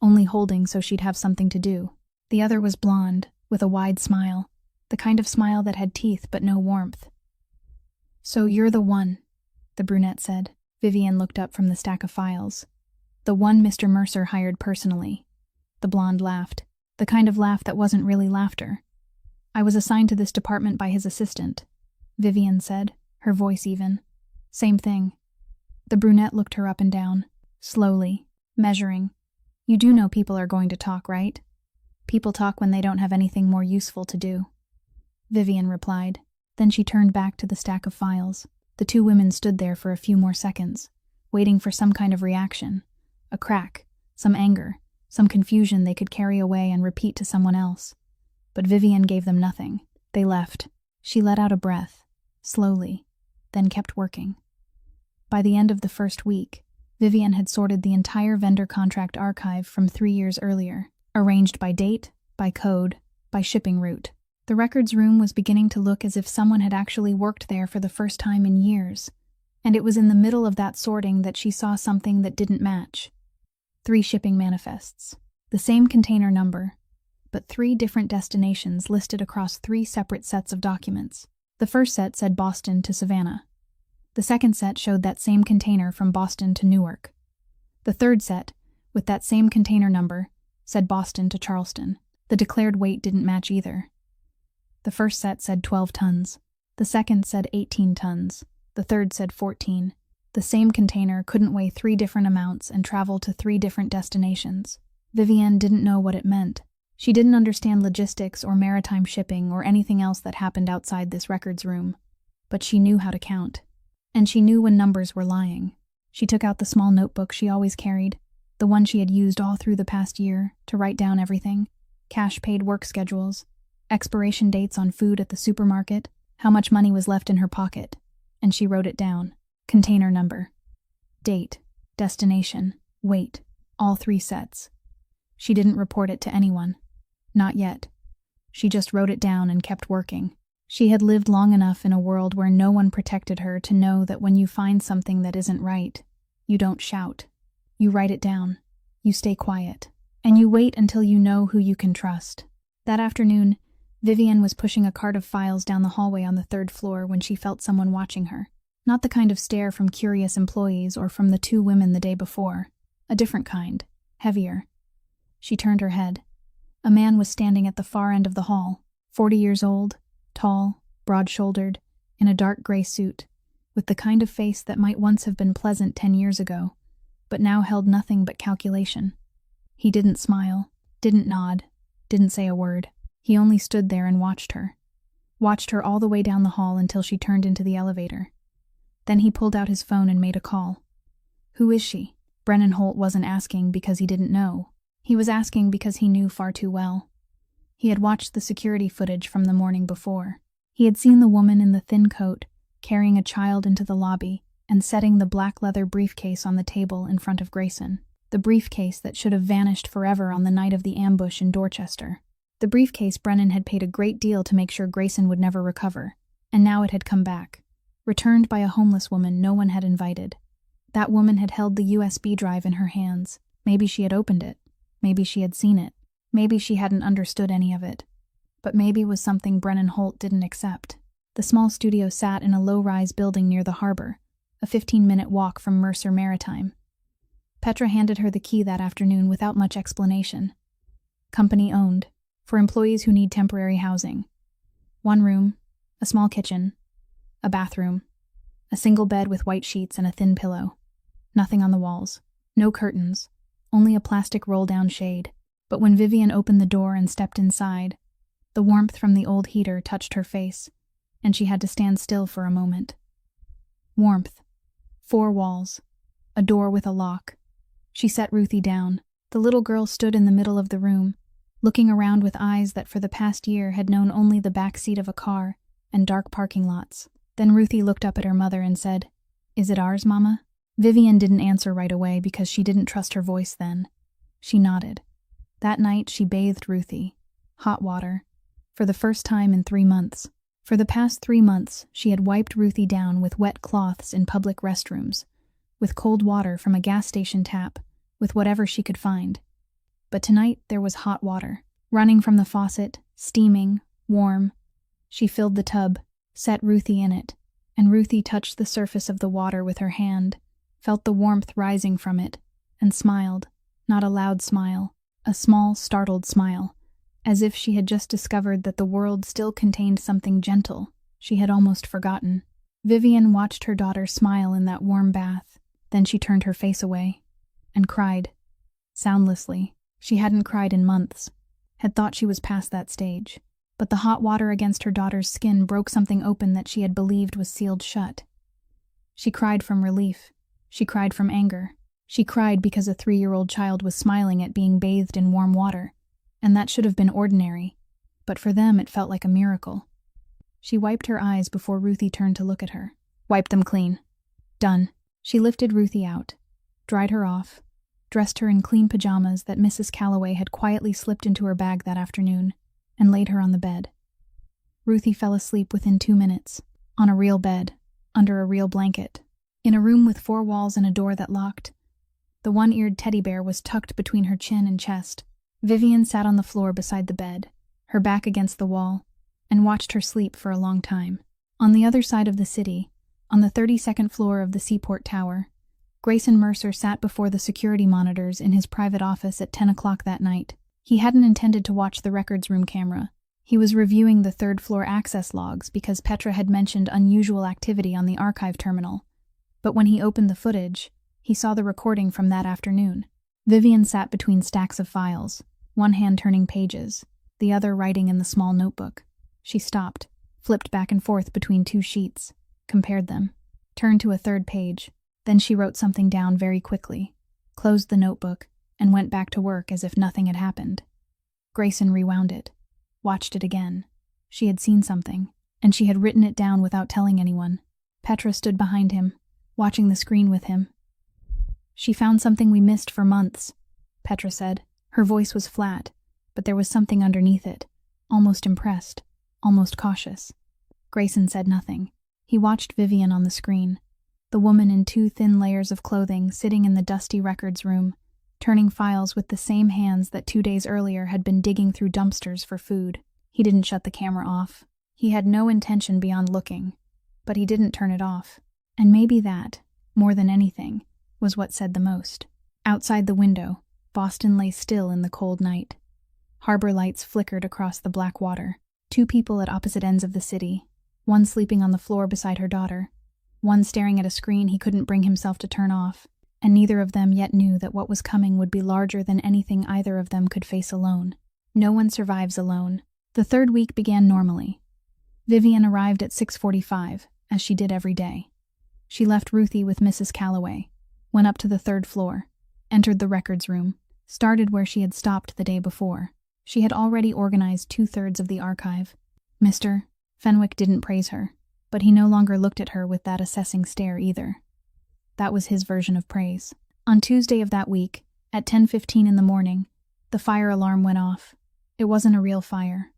Speaker 1: only holding so she'd have something to do. The other was blonde, with a wide smile, the kind of smile that had teeth but no warmth. "So you're the one," the brunette said. Vivian looked up from the stack of files. "The one Mr. Mercer hired personally." The blonde laughed, the kind of laugh that wasn't really laughter. "I was assigned to this department by his assistant," Vivian said, her voice even. "Same thing." The brunette looked her up and down, slowly, measuring. "You do know people are going to talk, right? People talk when they don't have anything more useful to do." Vivian replied. Then she turned back to the stack of files. The 2 women stood there for a few more seconds, waiting for some kind of reaction. A crack, some anger, some confusion they could carry away and repeat to someone else. But Vivian gave them nothing. They left. She let out a breath, slowly, then kept working. By the end of the first week, Vivian had sorted the entire vendor contract archive from 3 years earlier, arranged by date, by code, by shipping route. The records room was beginning to look as if someone had actually worked there for the first time in years, and it was in the middle of that sorting that she saw something that didn't match. 3 shipping manifests, the same container number, but 3 different destinations listed across 3 separate sets of documents. The first set said Boston to Savannah. The second set showed that same container from Boston to Newark. The third set, with that same container number, said Boston to Charleston. The declared weight didn't match either. The first set said 12 tons. The second said 18 tons. The third said 14. The same container couldn't weigh 3 different amounts and travel to 3 different destinations. Vivienne didn't know what it meant. She didn't understand logistics or maritime shipping or anything else that happened outside this records room. But she knew how to count. And she knew when numbers were lying. She took out the small notebook she always carried, the one she had used all through the past year, to write down everything. Cash paid work schedules, expiration dates on food at the supermarket, how much money was left in her pocket. And she wrote it down. Container number, date, destination, weight, all 3 sets. She didn't report it to anyone. Not yet. She just wrote it down and kept working. She had lived long enough in a world where no one protected her to know that when you find something that isn't right, you don't shout. You write it down. You stay quiet. And you wait until you know who you can trust. That afternoon, Vivienne was pushing a cart of files down the hallway on the 3rd floor when she felt someone watching her. Not the kind of stare from curious employees or from the 2 women the day before. A different kind. Heavier. She turned her head. A man was standing at the far end of the hall, 40 years old, tall, broad-shouldered, in a dark gray suit, with the kind of face that might once have been pleasant 10 years ago, but now held nothing but calculation. He didn't smile, didn't nod, didn't say a word. He only stood there and watched her. Watched her all the way down the hall until she turned into the elevator. Then he pulled out his phone and made a call. Who is she? Brennan Holt wasn't asking because he didn't know. He was asking because he knew far too well. He had watched the security footage from the morning before. He had seen the woman in the thin coat carrying a child into the lobby and setting the black leather briefcase on the table in front of Grayson. The briefcase that should have vanished forever on the night of the ambush in Dorchester. The briefcase Brennan had paid a great deal to make sure Grayson would never recover, and now it had come back. Returned by a homeless woman no one had invited. That woman had held the USB drive in her hands. Maybe she had opened it. Maybe she had seen it. Maybe she hadn't understood any of it. But maybe it was something Brennan Holt didn't accept. The small studio sat in a low-rise building near the harbor, a 15-minute walk from Mercer Maritime. Petra handed her the key that afternoon without much explanation. Company owned, for employees who need temporary housing. 1 room, a small kitchen, a bathroom, a single bed with white sheets and a thin pillow. Nothing on the walls. No curtains. Only a plastic roll-down shade. But when Vivienne opened the door and stepped inside, the warmth from the old heater touched her face, and she had to stand still for a moment. Warmth. 4 walls. A door with a lock. She set Ruthie down. The little girl stood in the middle of the room, looking around with eyes that for the past year had known only the back seat of a car and dark parking lots. Then Ruthie looked up at her mother and said, "Is it ours, Mama?" Vivienne didn't answer right away because she didn't trust her voice then. She nodded. That night she bathed Ruthie. Hot water. For the first time in 3 months. For the past 3 months, she had wiped Ruthie down with wet cloths in public restrooms, with cold water from a gas station tap, with whatever she could find. But tonight there was hot water, running from the faucet, steaming, warm. She filled the tub, set Ruthie in it, and Ruthie touched the surface of the water with her hand, felt the warmth rising from it, and smiled, not a loud smile, a small, startled smile, as if she had just discovered that the world still contained something gentle she had almost forgotten. Vivienne watched her daughter smile in that warm bath, then she turned her face away, and cried, soundlessly. She hadn't cried in months, had thought she was past that stage, but the hot water against her daughter's skin broke something open that she had believed was sealed shut. She cried from relief. She cried from anger. She cried because a 3-year-old child was smiling at being bathed in warm water, and that should have been ordinary, but for them it felt like a miracle. She wiped her eyes before Ruthie turned to look at her. Wipe them clean. Done. She lifted Ruthie out, dried her off, dressed her in clean pajamas that Mrs. Calloway had quietly slipped into her bag that afternoon, and laid her on the bed. Ruthie fell asleep within 2 minutes, on a real bed, under a real blanket, in a room with 4 walls and a door that locked. The one-eared teddy bear was tucked between her chin and chest. Vivienne sat on the floor beside the bed, her back against the wall, and watched her sleep for a long time. On the other side of the city, on the 32nd floor of the Seaport Tower, Grayson Mercer sat before the security monitors in his private office at 10 o'clock that night. He hadn't intended to watch the records room camera. He was reviewing the 3rd floor access logs because Petra had mentioned unusual activity on the archive terminal. But when he opened the footage, he saw the recording from that afternoon. Vivian sat between stacks of files, one hand turning pages, the other writing in the small notebook. She stopped, flipped back and forth between two sheets, compared them, turned to a third page, then she wrote something down very quickly, closed the notebook, and went back to work as if nothing had happened. Grayson rewound it, watched it again. She had seen something, and she had written it down without telling anyone. Petra stood behind him, watching the screen with him. "She found something we missed for months," Petra said. Her voice was flat, but there was something underneath it, almost impressed, almost cautious. Grayson said nothing. He watched Vivian on the screen, the woman in 2 thin layers of clothing sitting in the dusty records room, turning files with the same hands that 2 days earlier had been digging through dumpsters for food. He didn't shut the camera off. He had no intention beyond looking, but he didn't turn it off. And maybe that, more than anything, was what said the most. Outside the window, Boston lay still in the cold night. Harbor lights flickered across the black water. 2 people at opposite ends of the city, one sleeping on the floor beside her daughter, one staring at a screen he couldn't bring himself to turn off, and neither of them yet knew that what was coming would be larger than anything either of them could face alone. No one survives alone. The 3rd week began normally. Vivian arrived at 6:45, as she did every day. She left Ruthie with Mrs. Calloway, went up to the 3rd floor, entered the records room, started where she had stopped the day before. She had already organized 2/3 of the archive. Mr. Fenwick didn't praise her, but he no longer looked at her with that assessing stare either. That was his version of praise. On Tuesday of that week, at 10:15 in the morning, the fire alarm went off. It wasn't a real fire.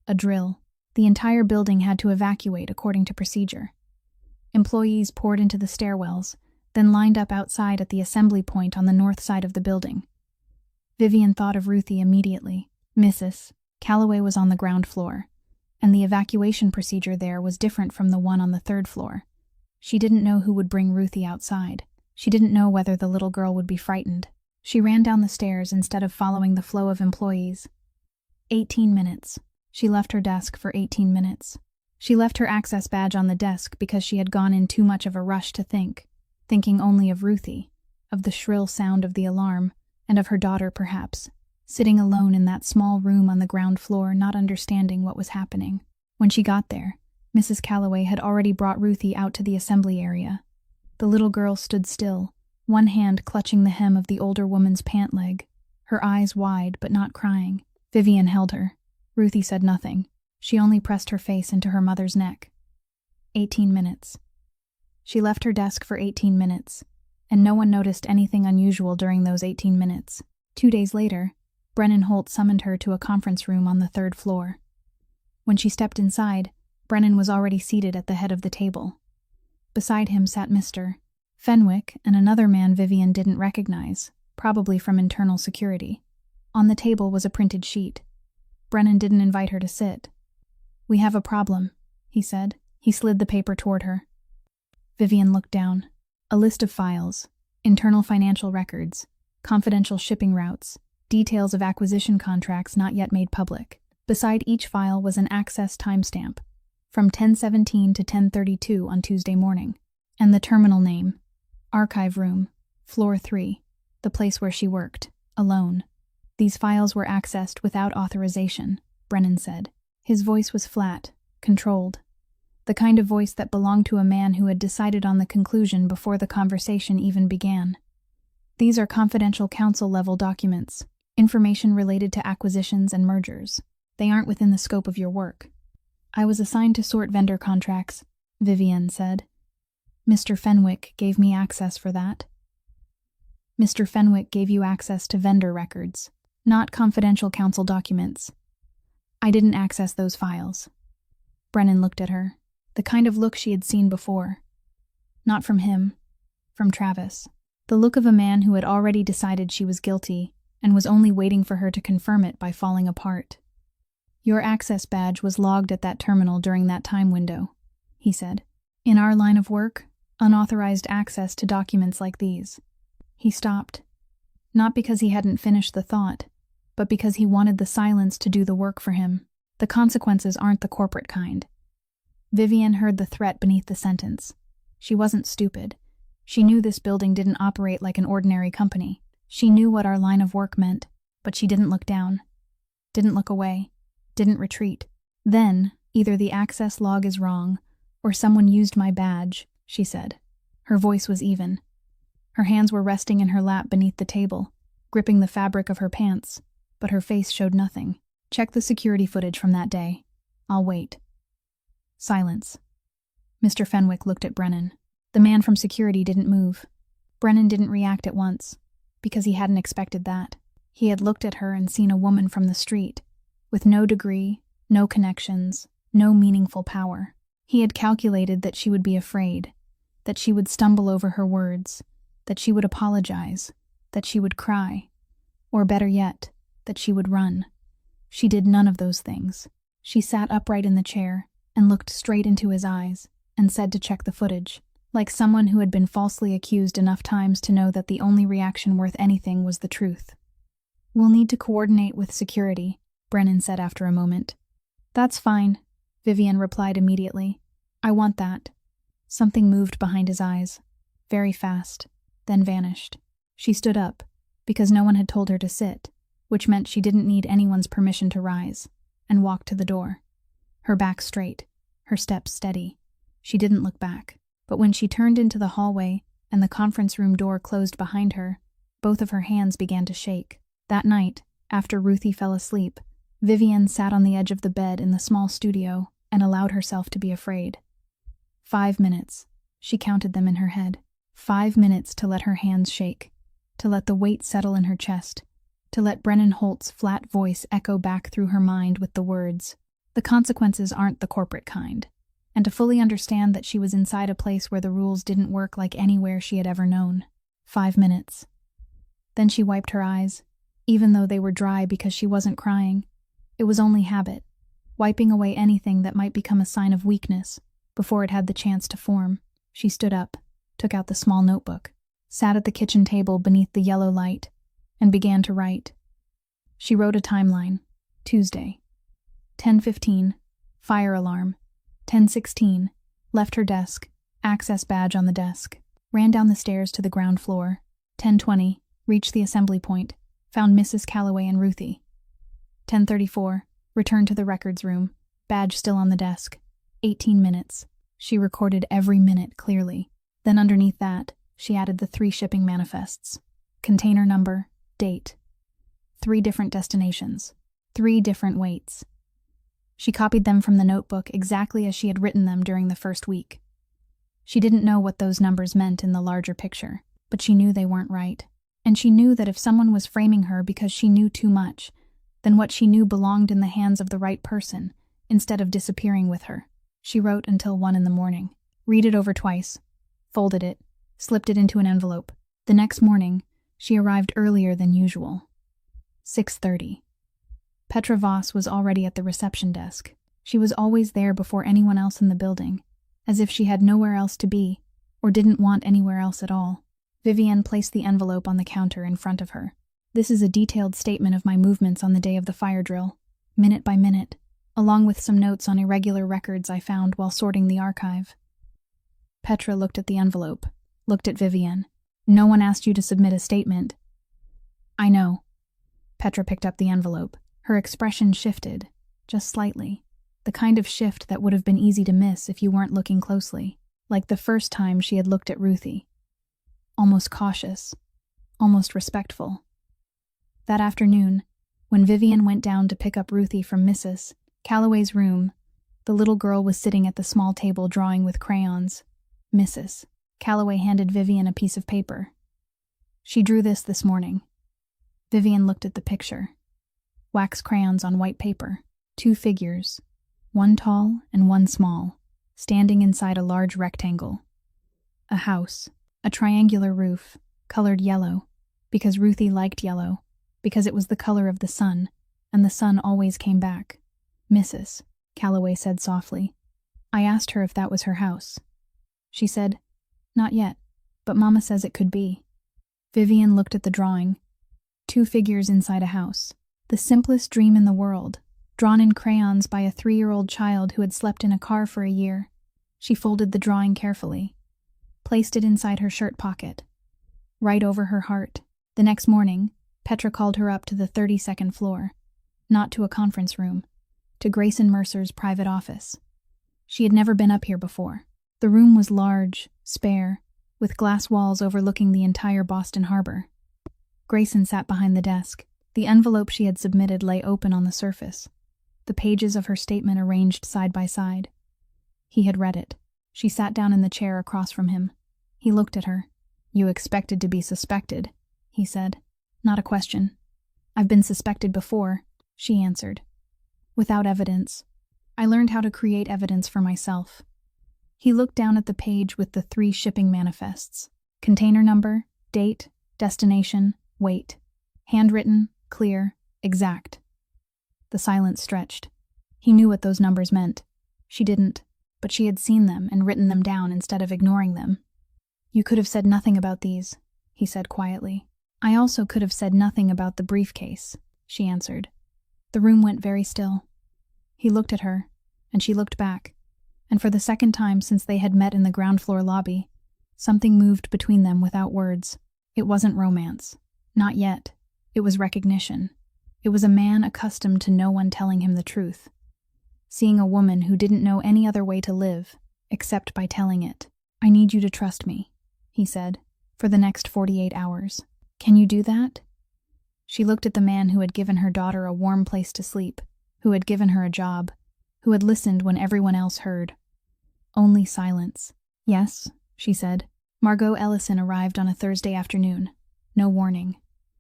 Speaker 1: A drill. The entire building had to evacuate according to procedure. Employees poured into the stairwells, then lined up outside at the assembly point on the north side of the building. Vivian thought of Ruthie immediately. Mrs. Calloway was on the ground floor, and the evacuation procedure there was different from the one on the 3rd floor. She didn't know who would bring Ruthie outside. She didn't know whether the little girl would be frightened. She ran down the stairs instead of following the flow of employees. 18 minutes. She left her desk for 18 minutes. She left her access badge on the desk because she had gone in too much of a rush to think, thinking only of Ruthie, of the shrill sound of the alarm, and of her daughter perhaps, sitting alone in that small room on the ground floor, not understanding what was happening. When she got there, Mrs. Calloway had already brought Ruthie out to the assembly area. The little girl stood still, one hand clutching the hem of the older woman's pant leg, her eyes wide but not crying. Vivian held her. Ruthie said nothing. She only pressed her face into her mother's neck. 18 minutes. She left her desk for 18 minutes, and no one noticed anything unusual during those 18 minutes. 2 days later, Brennan Holt summoned her to a conference room on the 3rd floor. When she stepped inside, Brennan was already seated at the head of the table. Beside him sat Mr. Fenwick and another man Vivian didn't recognize, probably from internal security. On the table was a printed sheet. Brennan didn't invite her to sit. "We have a problem," he said. He slid the paper toward her. Vivian looked down. A list of files, internal financial records, confidential shipping routes, details of acquisition contracts not yet made public. Beside each file was an access timestamp, from 10:17 to 10:32 on Tuesday morning, and the terminal name, Archive Room, Floor 3, the place where she worked, alone. These files were accessed without authorization, Brennan said. His voice was flat, controlled, the kind of voice that belonged to a man who had decided on the conclusion before the conversation even began. "These are confidential council-level documents, information related to acquisitions and mergers. They aren't within the scope of your work." "I was assigned to sort vendor contracts," Vivian said. "Mr. Fenwick gave me access for that." "Mr. Fenwick gave you access to vendor records, not confidential council documents." "I didn't access those files." Brennan looked at her, the kind of look she had seen before. Not from him, from Travis. The look of a man who had already decided she was guilty and was only waiting for her to confirm it by falling apart. "Your access badge was logged at that terminal during that time window," he said. "In our line of work, unauthorized access to documents like these." He stopped, not because he hadn't finished the thought, but because he wanted the silence to do the work for him. The consequences aren't the corporate kind. Vivian heard the threat beneath the sentence. She wasn't stupid. She knew this building didn't operate like an ordinary company. She knew what our line of work meant, but she didn't look down, didn't look away, didn't retreat. Then, either the access log is wrong, or someone used my badge, she said. Her voice was even. Her hands were resting in her lap beneath the table, gripping the fabric of her pants, but her face showed nothing. Check the security footage from that day. I'll wait. Silence. Mr. Fenwick looked at Brennan. The man from security didn't move. Brennan didn't react at once, because he hadn't expected that. He had looked at her and seen a woman from the street, with no degree, no connections, no meaningful power. He had calculated that she would be afraid, that she would stumble over her words, that she would apologize, that she would cry, or better yet, that she would run. She did none of those things. She sat upright in the chair and looked straight into his eyes and said to check the footage, like someone who had been falsely accused enough times to know that the only reaction worth anything was the truth. We'll need to coordinate with security, Brennan said after a moment. That's fine, Vivian replied immediately. I want that. Something moved behind his eyes, very fast, then vanished. She stood up, because no one had told her to sit, which meant she didn't need anyone's permission to rise, and walked to the door. Her back straight, her steps steady. She didn't look back. But when she turned into the hallway and the conference room door closed behind her, both of her hands began to shake. That night, after Ruthie fell asleep, Vivian sat on the edge of the bed in the small studio and allowed herself to be afraid. 5 minutes. She counted them in her head. 5 minutes to let her hands shake, to let the weight settle in her chest, to let Brennan Holt's flat voice echo back through her mind with the words, "The consequences aren't the corporate kind," and to fully understand that she was inside a place where the rules didn't work like anywhere she had ever known. 5 minutes. Then she wiped her eyes, even though they were dry because she wasn't crying. It was only habit, wiping away anything that might become a sign of weakness before it had the chance to form. She stood up, took out the small notebook, sat at the kitchen table beneath the yellow light, and began to write. She wrote a timeline. Tuesday. 10:15, fire alarm. 10:16, left her desk, access badge on the desk, ran down the stairs to the ground floor. 10:20, reached the assembly point, found Mrs. Calloway and Ruthie. 10:34, returned to the records room, badge still on the desk. 18 minutes. She recorded every minute clearly. Then underneath that, she added the 3 shipping manifests. Container number, date. 3 different destinations. 3 different weights. She copied them from the notebook exactly as she had written them during the first week. She didn't know what those numbers meant in the larger picture, but she knew they weren't right. And she knew that if someone was framing her because she knew too much, then what she knew belonged in the hands of the right person, instead of disappearing with her. She wrote until 1 in the morning. Read it over twice, folded it, slipped it into an envelope. The next morning, she arrived earlier than usual. 6:30. Petra Voss was already at the reception desk. She was always there before anyone else in the building, as if she had nowhere else to be, or didn't want anywhere else at all. Vivian placed the envelope on the counter in front of her. This is a detailed statement of my movements on the day of the fire drill, minute by minute, along with some notes on irregular records I found while sorting the archive. Petra looked at the envelope, looked at Vivian. No one asked you to submit a statement. I know. Petra picked up the envelope. Her expression shifted, just slightly, the kind of shift that would have been easy to miss if you weren't looking closely, like the first time she had looked at Ruthie. Almost cautious, almost respectful. That afternoon, when Vivian went down to pick up Ruthie from Mrs. Calloway's room, the little girl was sitting at the small table drawing with crayons. Mrs. Calloway handed Vivian a piece of paper. She drew this morning. Vivian looked at the picture. Wax crayons on white paper, 2 figures, one tall and one small, standing inside a large rectangle. A house, a triangular roof, colored yellow, because Ruthie liked yellow, because it was the color of the sun, and the sun always came back. Mrs. Calloway said softly. I asked her if that was her house. She said, not yet, but Mama says it could be. Vivian looked at the drawing. 2 figures inside a house. The simplest dream in the world, drawn in crayons by a 3-year-old child who had slept in a car for a year. She folded the drawing carefully, placed it inside her shirt pocket, right over her heart. The next morning, Petra called her up to the 32nd floor, not to a conference room, to Grayson Mercer's private office. She had never been up here before. The room was large, spare, with glass walls overlooking the entire Boston Harbor. Grayson sat behind the desk. The envelope she had submitted lay open on the surface, the pages of her statement arranged side by side. He had read it. She sat down in the chair across from him. He looked at her. "You expected to be suspected," he said. "Not a question. I've been suspected before," she answered. "Without evidence. I learned how to create evidence for myself." He looked down at the page with the 3 shipping manifests: container number, date, destination, weight. Handwritten, clear, exact. The silence stretched. He knew what those numbers meant. She didn't, but she had seen them and written them down instead of ignoring them. "You could have said nothing about these," he said quietly. "I also could have said nothing about the briefcase," she answered. The room went very still. He looked at her, and she looked back, and for the second time since they had met in the ground floor lobby, something moved between them without words. It wasn't romance. Not yet. It was recognition. It was a man accustomed to no one telling him the truth. Seeing a woman who didn't know any other way to live, except by telling it. "I need you to trust me," he said, "for the next 48 hours. Can you do that?" She looked at the man who had given her daughter a warm place to sleep, who had given her a job, who had listened when everyone else heard. Only silence. "Yes," she said. Margot Ellison arrived on a Thursday afternoon. No warning.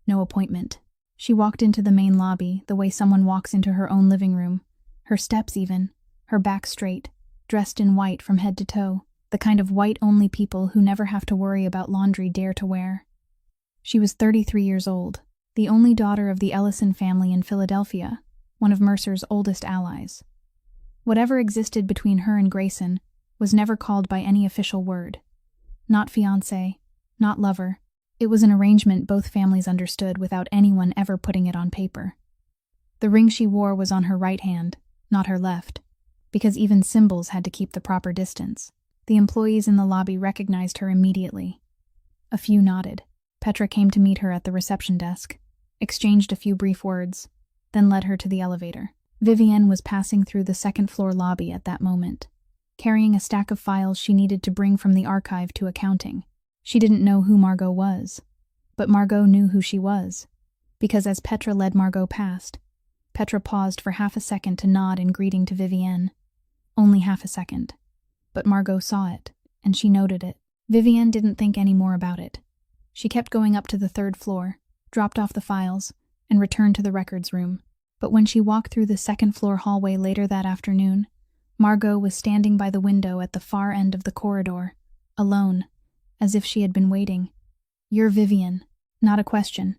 Speaker 1: No appointment. She walked into the main lobby the way someone walks into her own living room, her steps even, her back straight, dressed in white from head to toe, the kind of white only people who never have to worry about laundry dare to wear. She was 33 years old, the only daughter of the Ellison family in Philadelphia, one of Mercer's oldest allies. Whatever existed between her and Grayson was never called by any official word. Not fiancé, not lover. It was an arrangement both families understood without anyone ever putting it on paper. The ring she wore was on her right hand, not her left, because even symbols had to keep the proper distance. The employees in the lobby recognized her immediately. A few nodded. Petra came to meet her at the reception desk, exchanged a few brief words, then led her to the elevator. Vivienne was passing through the second-floor lobby at that moment, carrying a stack of files she needed to bring from the archive to accounting. She didn't know who Margot was, but Margot knew who she was, because as Petra led Margot past, Petra paused for half a second to nod in greeting to Vivienne. Only half a second. But Margot saw it, and she noted it. Vivienne didn't think any more about it. She kept going up to the 3rd floor, dropped off the files, and returned to the records room. But when she walked through the 2nd-floor hallway later that afternoon, Margot was standing by the window at the far end of the corridor, alone, as if she had been waiting. "You're Vivienne." Not a question.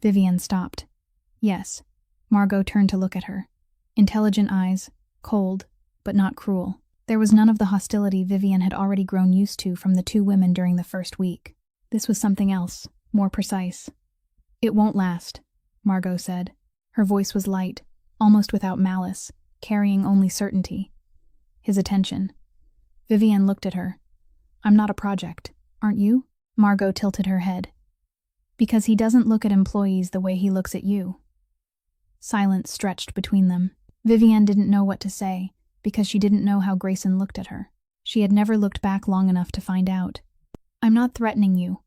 Speaker 1: Vivienne stopped. "Yes." Margot turned to look at her. Intelligent eyes, cold, but not cruel. There was none of the hostility Vivienne had already grown used to from the 2 women during the first week. This was something else, more precise. "It won't last," Margot said. Her voice was light, almost without malice, carrying only certainty. His attention. Vivienne looked at her. "I'm not a project, aren't you?" Margot tilted her head. "Because he doesn't look at employees the way he looks at you." Silence stretched between them. Vivienne didn't know what to say, because she didn't know how Grayson looked at her. She had never looked back long enough to find out. "I'm not threatening you,"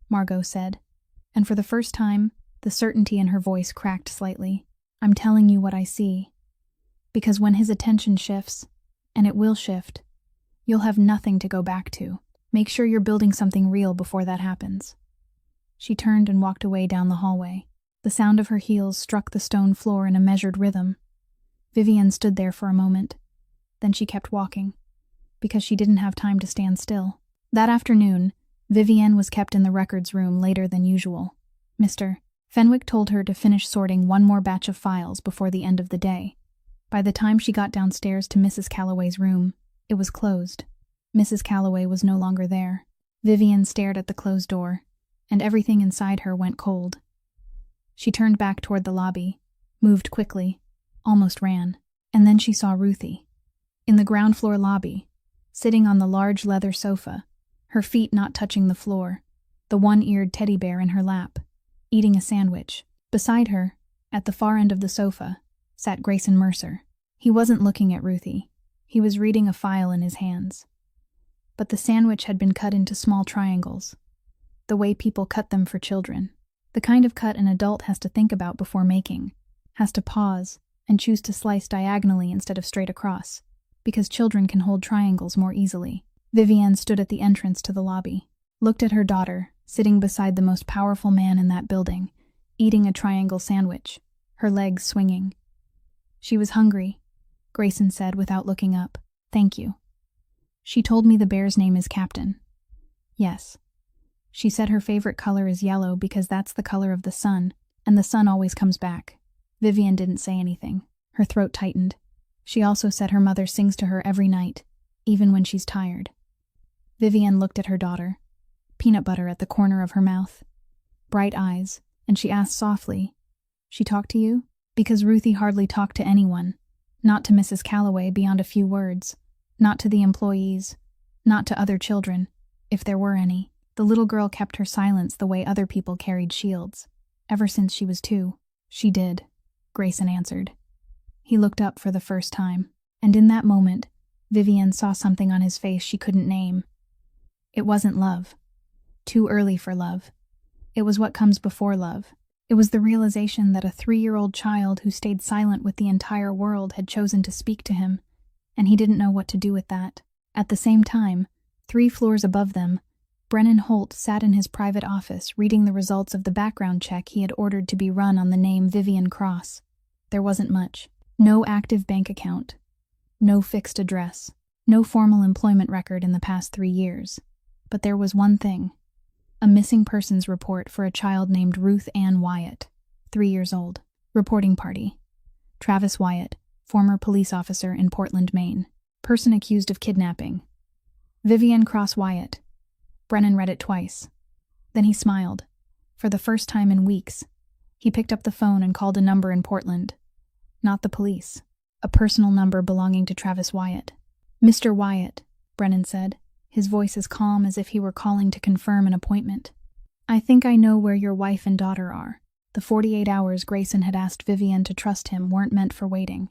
Speaker 1: Margot said, and for the first time, the certainty in her voice cracked slightly. "I'm telling you what I see. Because when his attention shifts, and it will shift, you'll have nothing to go back to. Make sure you're building something real before that happens." She turned and walked away down the hallway. The sound of her heels struck the stone floor in a measured rhythm. Vivienne stood there for a moment. Then she kept walking, because she didn't have time to stand still. That afternoon, Vivienne was kept in the records room later than usual. Mr. Fenwick told her to finish sorting one more batch of files before the end of the day. By the time she got downstairs to Mrs. Calloway's room, it was closed. Mrs. Calloway was no longer there. Vivienne stared at the closed door, and everything inside her went cold. She turned back toward the lobby, moved quickly, almost ran, and then she saw Ruthie. In the ground floor lobby, sitting on the large leather sofa, her feet not touching the floor, the one-eared teddy bear in her lap. eating a sandwich. Beside her, at the far end of the sofa, sat Grayson Mercer. He wasn't looking at Ruthie. He was reading a file in his hands. But the sandwich had been cut into small triangles, the way people cut them for children. The kind of cut an adult has to think about before making, has to pause and choose to slice diagonally instead of straight across, because children can hold triangles more easily. Vivienne stood at the entrance to the lobby, looked at her daughter, sitting beside the most powerful man in that building, eating a triangle sandwich, her legs swinging. She was hungry, Grayson said without looking up. Thank you. She told me the bear's name is Captain. Yes. She said her favorite color is yellow because that's the color of the sun, and the sun always comes back. Vivienne didn't say anything. Her throat tightened. She also said her mother sings to her every night, even when she's tired. Vivienne looked at her daughter, peanut butter at the corner of her mouth, bright eyes, and she asked softly, "She talked to you?" Because Ruthie hardly talked to anyone, not to Mrs. Calloway beyond a few words, not to the employees, not to other children, if there were any. The little girl kept her silence the way other people carried shields. Ever since she was 2. She did, Grayson answered. He looked up for the first time, and in that moment, Vivienne saw something on his face she couldn't name. It wasn't love. Too early for love. It was what comes before love. It was the realization that a 3-year-old child who stayed silent with the entire world had chosen to speak to him, and he didn't know what to do with that. At the same time, 3 floors above them, Brennan Holt sat in his private office reading the results of the background check he had ordered to be run on the name Vivienne Cross. There wasn't much. No active bank account. No fixed address. No formal employment record in the past 3 years. But there was one thing. A missing persons report for a child named Ruth Ann Wyatt, 3 years old. Reporting party. Travis Wyatt, former police officer in Portland, Maine. Person accused of kidnapping. Vivienne Cross Wyatt. Brennan read it twice. Then he smiled. For the first time in weeks, he picked up the phone and called a number in Portland. Not the police. A personal number belonging to Travis Wyatt. "Mr. Wyatt," Brennan said, his voice as calm as if he were calling to confirm an appointment. "I think I know where your wife and daughter are." The 48 hours Grayson had asked Vivienne to trust him weren't meant for waiting.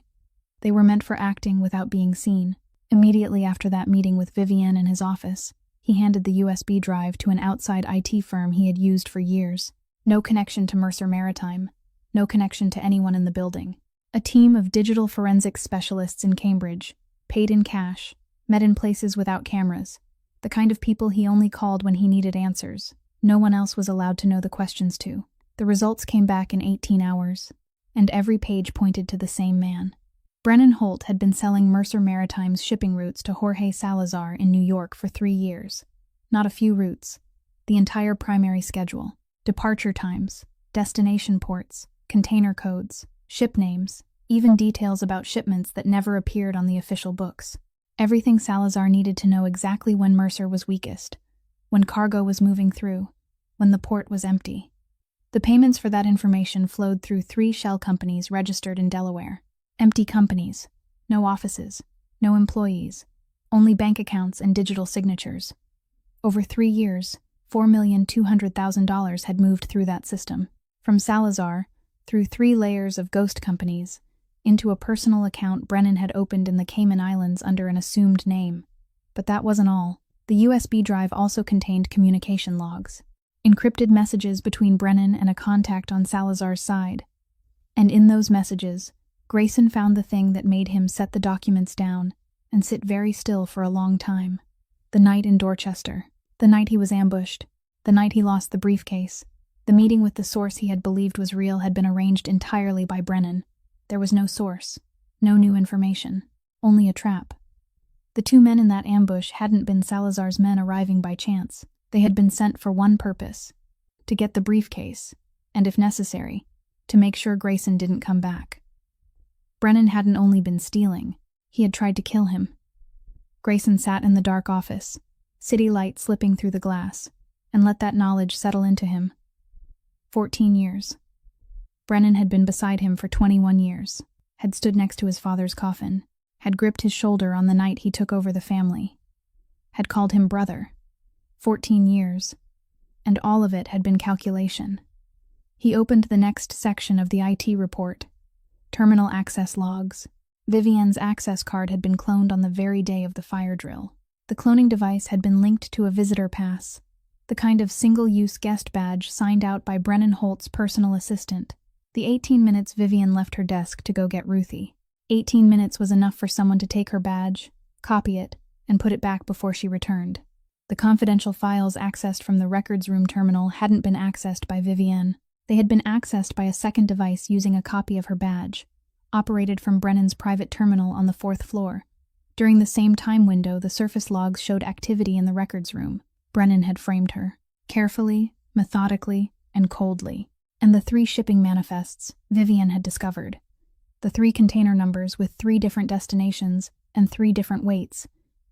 Speaker 1: They were meant for acting without being seen. Immediately after that meeting with Vivienne in his office, he handed the USB drive to an outside IT firm he had used for years. No connection to Mercer Maritime. No connection to anyone in the building. A team of digital forensics specialists in Cambridge, paid in cash, met in places without cameras. The kind of people he only called when he needed answers. No one else was allowed to know the questions to. The results came back in 18 hours, and every page pointed to the same man. Brennan Holt had been selling Mercer Maritime's shipping routes to Jorge Salazar in New York for 3 years. Not a few routes. The entire primary schedule. Departure times, destination ports, container codes, ship names, even details about shipments that never appeared on the official books. Everything Salazar needed to know exactly when Mercer was weakest, when cargo was moving through, when the port was empty. The payments for that information flowed through 3 shell companies registered in Delaware. Empty companies, no offices, no employees, only bank accounts and digital signatures. Over 3 years, $4,200,000 had moved through that system, from Salazar, through 3 layers of ghost companies, into a personal account Brennan had opened in the Cayman Islands under an assumed name. But that wasn't all. The USB drive also contained communication logs, encrypted messages between Brennan and a contact on Salazar's side. And in those messages, Grayson found the thing that made him set the documents down and sit very still for a long time. The night in Dorchester. The night he was ambushed. The night he lost the briefcase. The meeting with the source he had believed was real had been arranged entirely by Brennan. There was no source. No new information. Only a trap. The 2 men in that ambush hadn't been Salazar's men arriving by chance. They had been sent for one purpose. To get the briefcase. And if necessary, to make sure Grayson didn't come back. Brennan hadn't only been stealing, he had tried to kill him. Grayson sat in the dark office, city light slipping through the glass, and let that knowledge settle into him. 14 years. Brennan had been beside him for 21 years, had stood next to his father's coffin, had gripped his shoulder on the night he took over the family, had called him brother. 14 years. And all of it had been calculation. He opened the next section of the IT report. Terminal access logs. Vivienne's access card had been cloned on the very day of the fire drill. The cloning device had been linked to a visitor pass, the kind of single-use guest badge signed out by Brennan Holt's personal assistant. The 18 minutes Vivienne left her desk to go get Ruthie. 18 minutes was enough for someone to take her badge, copy it, and put it back before she returned. The confidential files accessed from the records room terminal hadn't been accessed by Vivienne. They had been accessed by a second device using a copy of her badge, operated from Brennan's private terminal on the 4th floor. During the same time window, the surface logs showed activity in the records room. Brennan had framed her, carefully, methodically, and coldly. And the 3 shipping manifests Vivienne had discovered. The 3 container numbers with 3 different destinations and 3 different weights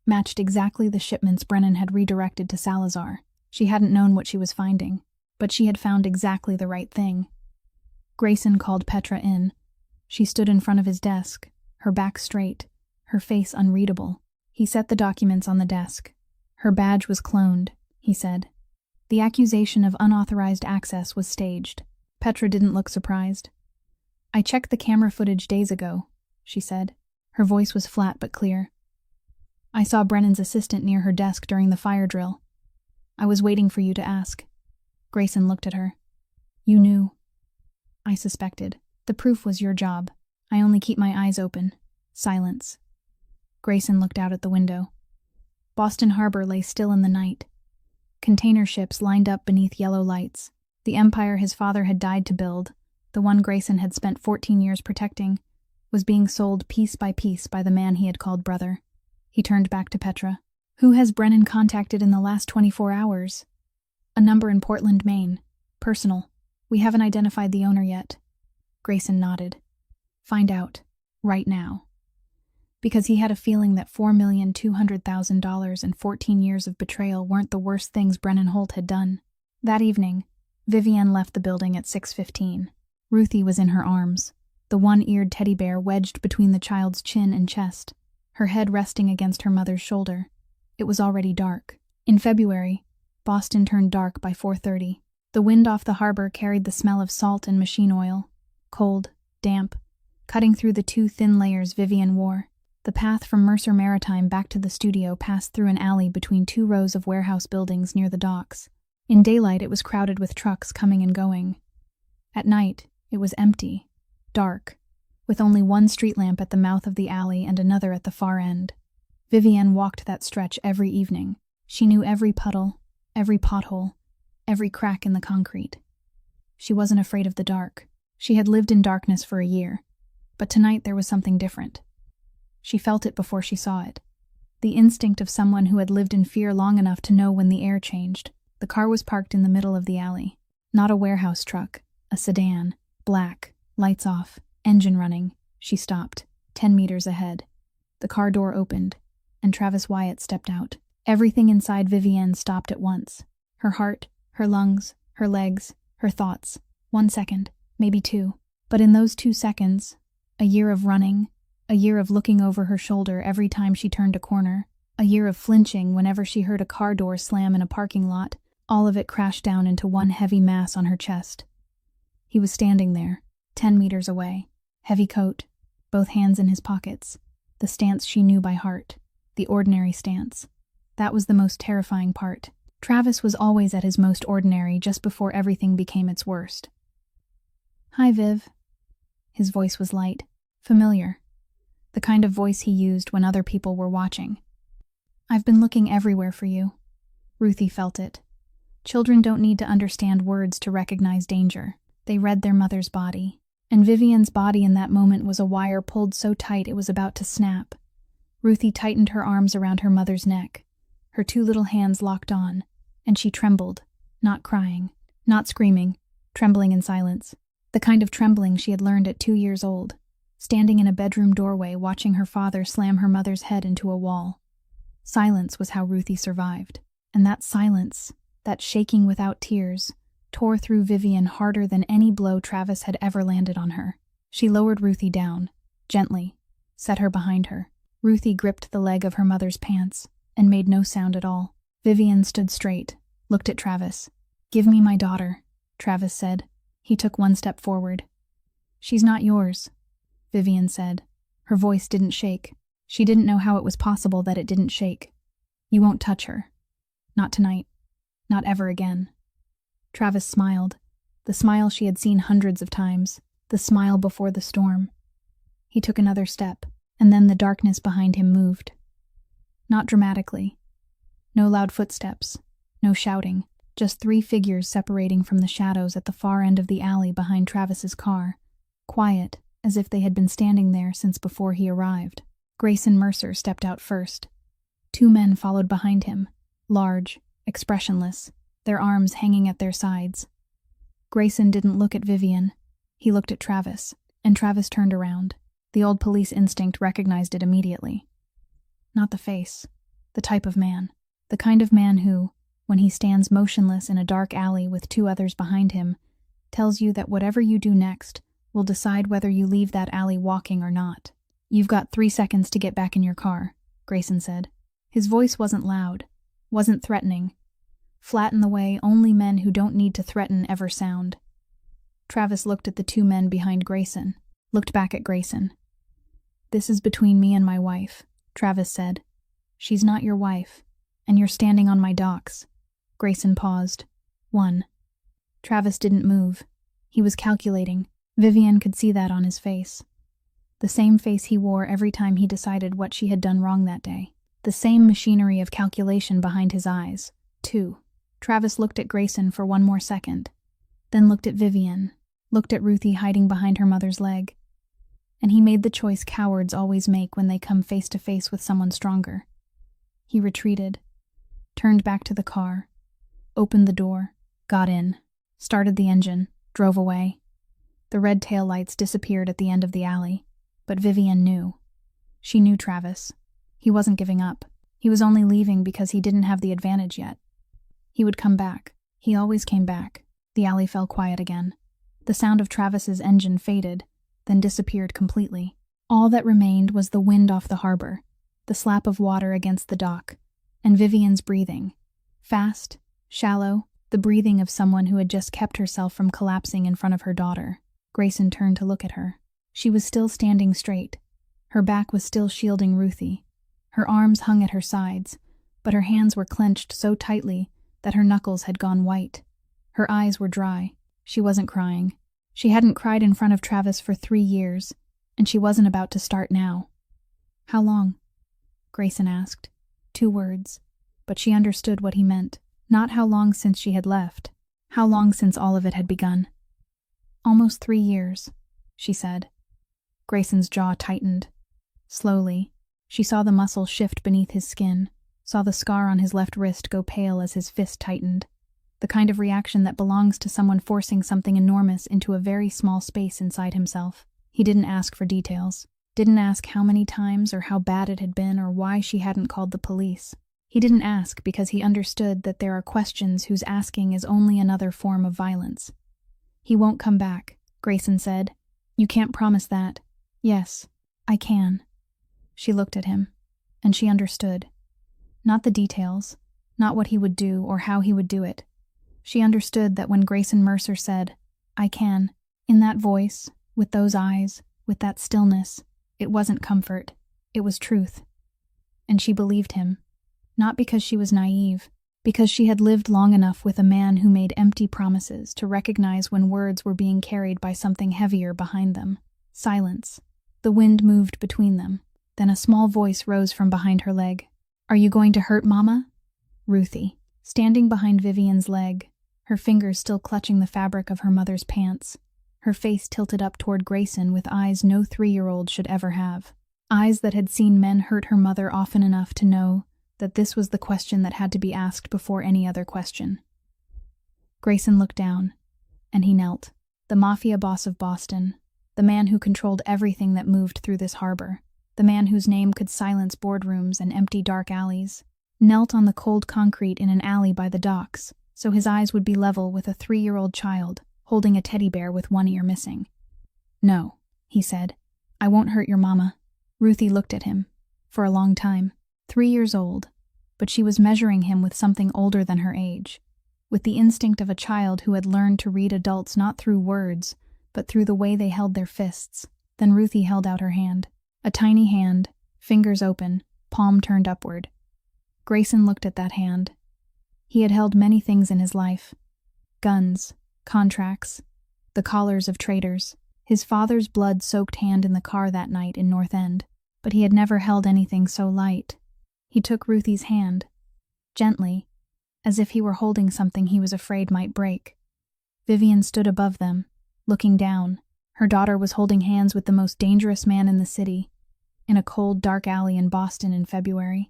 Speaker 1: matched exactly the shipments Brennan had redirected to Salazar. She hadn't known what she was finding, but she had found exactly the right thing. Grayson called Petra in. She stood in front of his desk, her back straight, her face unreadable. He set the documents on the desk. Her badge was cloned, he said. The accusation of unauthorized access was staged. Petra didn't look surprised. I checked the camera footage days ago, she said. Her voice was flat but clear. I saw Brennan's assistant near her desk during the fire drill. I was waiting for you to ask. Grayson looked at her. You knew. I suspected. The proof was your job. I only keep my eyes open. Silence. Grayson looked out at the window. Boston Harbor lay still in the night. Container ships lined up beneath yellow lights. The empire his father had died to build, the one Grayson had spent 14 years protecting, was being sold piece by the man he had called brother. He turned back to Petra. Who has Brennan contacted in the last 24 hours? A number in Portland, Maine. Personal. We haven't identified the owner yet. Grayson nodded. Find out. Right now. Because he had a feeling that $4,200,000 and 14 years of betrayal weren't the worst things Brennan Holt had done. That evening, Vivienne left the building at 6:15. Ruthie was in her arms, the one-eared teddy bear wedged between the child's chin and chest, her head resting against her mother's shoulder. It was already dark. In February, Boston turned dark by 4:30. The wind off the harbor carried the smell of salt and machine oil, cold, damp, cutting through the 2 thin layers Vivienne wore. The path from Mercer Maritime back to the studio passed through an alley between 2 rows of warehouse buildings near the docks. In daylight, it was crowded with trucks coming and going. At night, it was empty, dark, with only one street lamp at the mouth of the alley and another at the far end. Vivienne walked that stretch every evening. She knew every puddle, every pothole, every crack in the concrete. She wasn't afraid of the dark. She had lived in darkness for a year, but tonight there was something different. She felt it before she saw it. The instinct of someone who had lived in fear long enough to know when the air changed. The car was parked in the middle of the alley. Not a warehouse truck, a sedan, black, lights off, engine running. She stopped, 10 meters ahead. The car door opened, and Travis Wyatt stepped out. Everything inside Vivienne stopped at once. Her heart, her lungs, her legs, her thoughts. 1 second, maybe 2. But in those 2 seconds, a year of running, a year of looking over her shoulder every time she turned a corner, a year of flinching whenever she heard a car door slam in a parking lot, all of it crashed down into one heavy mass on her chest. He was standing there, 10 meters away, heavy coat, both hands in his pockets, the stance she knew by heart, the ordinary stance. That was the most terrifying part. Travis was always at his most ordinary just before everything became its worst. Hi, Viv. His voice was light, familiar, the kind of voice he used when other people were watching. I've been looking everywhere for you. Ruthie felt it. Children don't need to understand words to recognize danger. They read their mother's body. And Vivienne's body in that moment was a wire pulled so tight it was about to snap. Ruthie tightened her arms around her mother's neck. Her 2 little hands locked on, and she trembled, not crying, not screaming, trembling in silence. The kind of trembling she had learned at 2 years old, standing in a bedroom doorway watching her father slam her mother's head into a wall. Silence was how Ruthie survived. And that silence, that shaking without tears, tore through Vivienne harder than any blow Travis had ever landed on her. She lowered Ruthie down, gently, set her behind her. Ruthie gripped the leg of her mother's pants, and made no sound at all. Vivienne stood straight, looked at Travis. Give me my daughter, Travis said. He took one step forward. "She's not yours," Vivian said. Her voice didn't shake. She didn't know how it was possible that it didn't shake. "You won't touch her. Not tonight. Not ever again." Travis smiled. The smile she had seen hundreds of times. The smile before the storm. He took another step, and then the darkness behind him moved. Not dramatically. No loud footsteps. No shouting. Just 3 figures separating from the shadows at the far end of the alley behind Travis's car. Quiet, as if they had been standing there since before he arrived. Grayson Mercer stepped out first. 2 men followed behind him. Large, expressionless, their arms hanging at their sides. Grayson didn't look at Vivian. He looked at Travis, and Travis turned around. The old police instinct recognized it immediately. Not the face. The type of man. The kind of man who, when he stands motionless in a dark alley with 2 others behind him, tells you that whatever you do next will decide whether you leave that alley walking or not. "You've got 3 seconds to get back in your car," Grayson said. His voice wasn't loud, wasn't threatening. Flat in the way only men who don't need to threaten ever sound. Travis looked at the 2 men behind Grayson, looked back at Grayson. "This is between me and my wife," Travis said. "She's not your wife, and you're standing on my docks." Grayson paused. 1. Travis didn't move. He was calculating. Vivian could see that on his face. The same face he wore every time he decided what she had done wrong that day. The same machinery of calculation behind his eyes. 2. Travis looked at Grayson for 1 more second, then looked at Vivian, looked at Ruthie hiding behind her mother's leg. And he made the choice cowards always make when they come face to face with someone stronger. He retreated, turned back to the car, opened the door, got in, started the engine, drove away. The red taillights disappeared at the end of the alley, but Vivian knew. She knew Travis. He wasn't giving up. He was only leaving because he didn't have the advantage yet. He would come back. He always came back. The alley fell quiet again. The sound of Travis's engine faded, then disappeared completely. All that remained was the wind off the harbor, the slap of water against the dock, and Vivian's breathing. Fast, shallow, the breathing of someone who had just kept herself from collapsing in front of her daughter. Grayson turned to look at her. She was still standing straight. Her back was still shielding Ruthie. Her arms hung at her sides, but her hands were clenched so tightly that her knuckles had gone white. Her eyes were dry. She wasn't crying. She hadn't cried in front of Travis for 3 years, and she wasn't about to start now. "How long?" Grayson asked. 2 words, but she understood what he meant. Not how long since she had left. How long since all of it had begun. "Almost 3 years," she said. Grayson's jaw tightened. Slowly, she saw the muscle shift beneath his skin, saw the scar on his left wrist go pale as his fist tightened. The kind of reaction that belongs to someone forcing something enormous into a very small space inside himself. He didn't ask for details. Didn't ask how many times or how bad it had been or why she hadn't called the police. He didn't ask because he understood that there are questions whose asking is only another form of violence. "He won't come back," Grayson said. "You can't promise that." "Yes, I can." She looked at him, and she understood. Not the details, not what he would do or how he would do it. She understood that when Grayson Mercer said, "I can," in that voice, with those eyes, with that stillness, it wasn't comfort, it was truth. And she believed him. Not because she was naive, because she had lived long enough with a man who made empty promises to recognize when words were being carried by something heavier behind them. Silence. The wind moved between them. Then a small voice rose from behind her leg. "Are you going to hurt Mama?" Ruthie, standing behind Vivian's leg, her fingers still clutching the fabric of her mother's pants, her face tilted up toward Grayson with eyes no 3-year-old should ever have. Eyes that had seen men hurt her mother often enough to know that this was the question that had to be asked before any other question. Grayson looked down, and he knelt. The Mafia boss of Boston, the man who controlled everything that moved through this harbor, the man whose name could silence boardrooms and empty dark alleys, knelt on the cold concrete in an alley by the docks, so his eyes would be level with a 3-year-old child holding a teddy bear with one ear missing. "No," he said. "I won't hurt your mama." Ruthie looked at him. For a long time. 3 years old, but she was measuring him with something older than her age. with the instinct of a child who had learned to read adults not through words, but through the way they held their fists. Then Ruthie held out her hand. A tiny hand, fingers open, palm turned upward. Grayson looked at that hand. He had held many things in his life. Guns, contracts, the collars of traitors, his father's blood-soaked hand in the car that night in North End, but he had never held anything so light. He took Ruthie's hand, gently, as if he were holding something he was afraid might break. Vivian stood above them, looking down. Her daughter was holding hands with the most dangerous man in the city, in a cold, dark alley in Boston in February,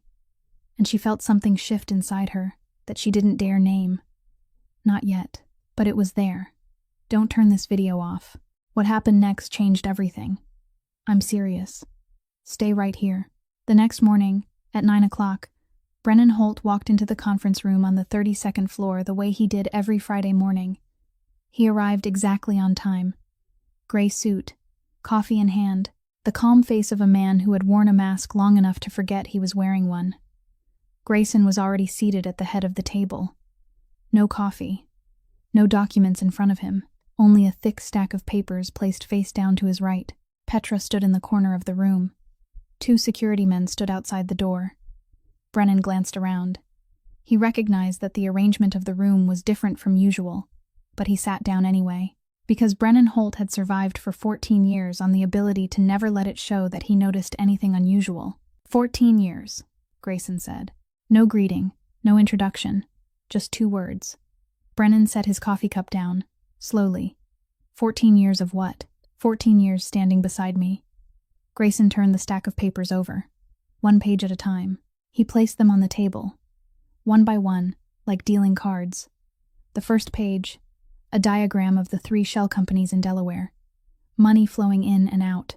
Speaker 1: and she felt something shift inside her that she didn't dare name. Not yet, but it was there. Don't turn this video off. What happened next changed everything. I'm serious. Stay right here. The next morning, at 9 o'clock, Brennan Holt walked into the conference room on the 32nd floor the way he did every Friday morning. He arrived exactly on time. Gray suit, coffee in hand, the calm face of a man who had worn a mask long enough to forget he was wearing one. Grayson was already seated at the head of the table. No coffee. No documents in front of him. Only a thick stack of papers placed face down to his right. Petra stood in the corner of the room. 2 security men stood outside the door. Brennan glanced around. He recognized that the arrangement of the room was different from usual, but he sat down anyway, because Brennan Holt had survived for 14 years on the ability to never let it show that he noticed anything unusual. 14 years, Grayson said. No greeting, no introduction, just 2 words. Brennan set his coffee cup down, slowly. 14 years of what? 14 years standing beside me. Grayson turned the stack of papers over, 1 page at a time. He placed them on the table, one by one, like dealing cards. The first page, a diagram of the 3 shell companies in Delaware. Money flowing in and out.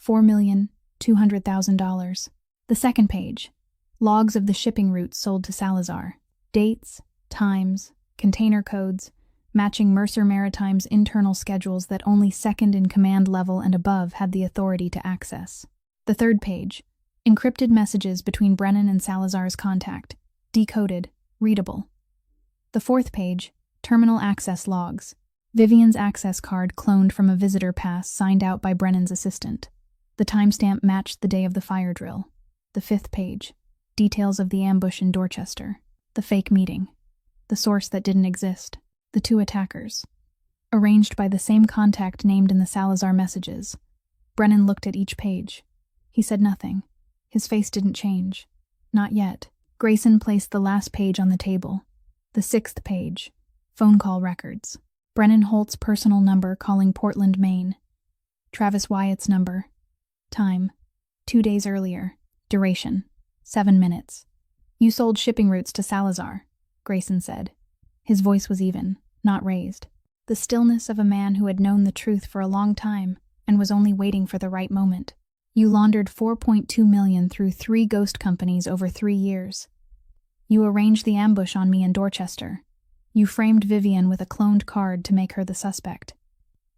Speaker 1: $4,200,000. The second page, logs of the shipping routes sold to Salazar. Dates, times, container codes, matching Mercer Maritime's internal schedules that only second-in-command level and above had the authority to access. The third page, encrypted messages between Brennan and Salazar's contact, decoded, readable. The fourth page, terminal access logs, Vivian's access card cloned from a visitor pass signed out by Brennan's assistant. The timestamp matched the day of the fire drill. The fifth page, details of the ambush in Dorchester, the fake meeting, the source that didn't exist, the 2 attackers. Arranged by the same contact named in the Salazar messages. Brennan looked at each page. He said nothing. His face didn't change. Not yet. Grayson placed the last page on the table. The 6th page. Phone call records. Brennan Holt's personal number calling Portland, Maine. Travis Wyatt's number. Time. 2 days earlier. Duration. 7 minutes. You sold shipping routes to Salazar, Grayson said. His voice was even, not raised. The stillness of a man who had known the truth for a long time and was only waiting for the right moment. You laundered $4.2 million through 3 ghost companies over 3 years. You arranged the ambush on me in Dorchester. You framed Vivian with a cloned card to make her the suspect.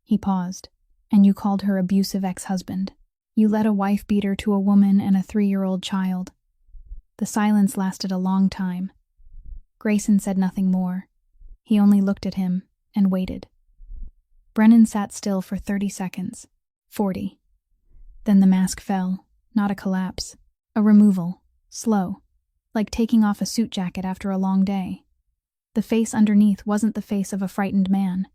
Speaker 1: He paused. And you called her abusive ex-husband. You led a wife-beater to a woman and a 3-year-old child. The silence lasted a long time. Grayson said nothing more. He only looked at him and waited. Brennan sat still for 30 seconds. 40. Then the mask fell, not a collapse. A removal, slow, like taking off a suit jacket after a long day. The face underneath wasn't the face of a frightened man.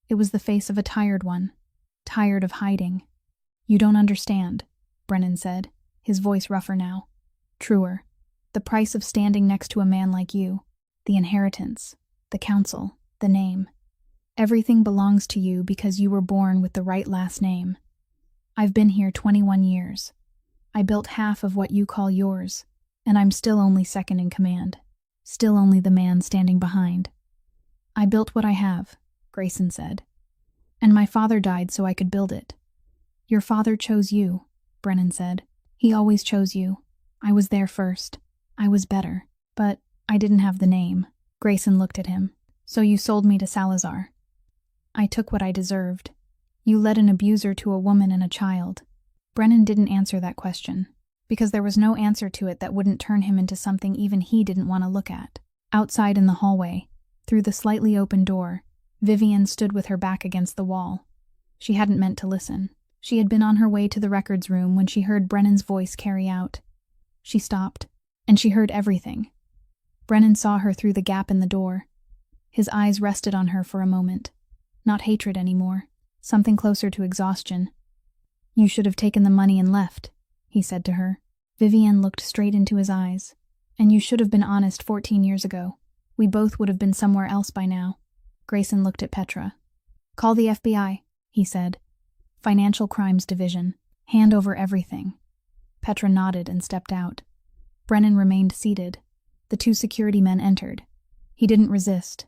Speaker 1: It was the face of a tired one, tired of hiding. You don't understand, Brennan said, his voice rougher now. Truer. The price of standing next to a man like you. The inheritance, the counsel, the name. Everything belongs to you because you were born with the right last name. I've been here 21 years. I built half of what you call yours, and I'm still only second in command. Still only the man standing behind. I built what I have, Grayson said. And my father died so I could build it. Your father chose you, Brennan said. He always chose you. I was there first. I was better. But I didn't have the name. Grayson looked at him. So you sold me to Salazar. I took what I deserved. You led an abuser to a woman and a child. Brennan didn't answer that question, because there was no answer to it that wouldn't turn him into something even he didn't want to look at. Outside in the hallway, Through the slightly open door, Vivian stood with her back against the wall. She hadn't meant to listen. She had been on her way to the records room when she heard Brennan's voice carry out. She stopped, and she heard everything. Brennan saw her through the gap in the door. His eyes rested on her for a moment. Not hatred anymore, something closer to exhaustion. "You should have taken the money and left," he said to her. Vivian looked straight into his eyes. "And you should have been honest 14 years ago. We both would have been somewhere else by now." Grayson looked at Petra. "Call the FBI," he said. "Financial Crimes Division. Hand over everything." Petra nodded and stepped out. Brennan remained seated. The two security men entered. He didn't resist,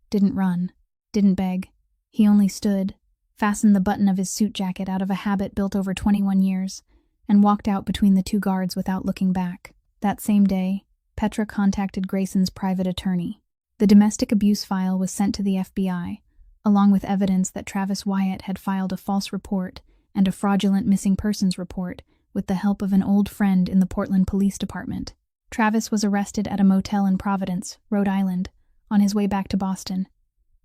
Speaker 1: didn't run, didn't beg. He only stood, fastened the button of his suit jacket out of a habit built over 21 years, and walked out between the two guards without looking back. That same day, Petra contacted Grayson's private attorney. The domestic abuse file was sent to the FBI, along with evidence that Travis Wyatt had filed a false report and a fraudulent missing persons report with the help of an old friend in the Portland Police Department. Travis was arrested at a motel in Providence, Rhode Island, on his way back to Boston.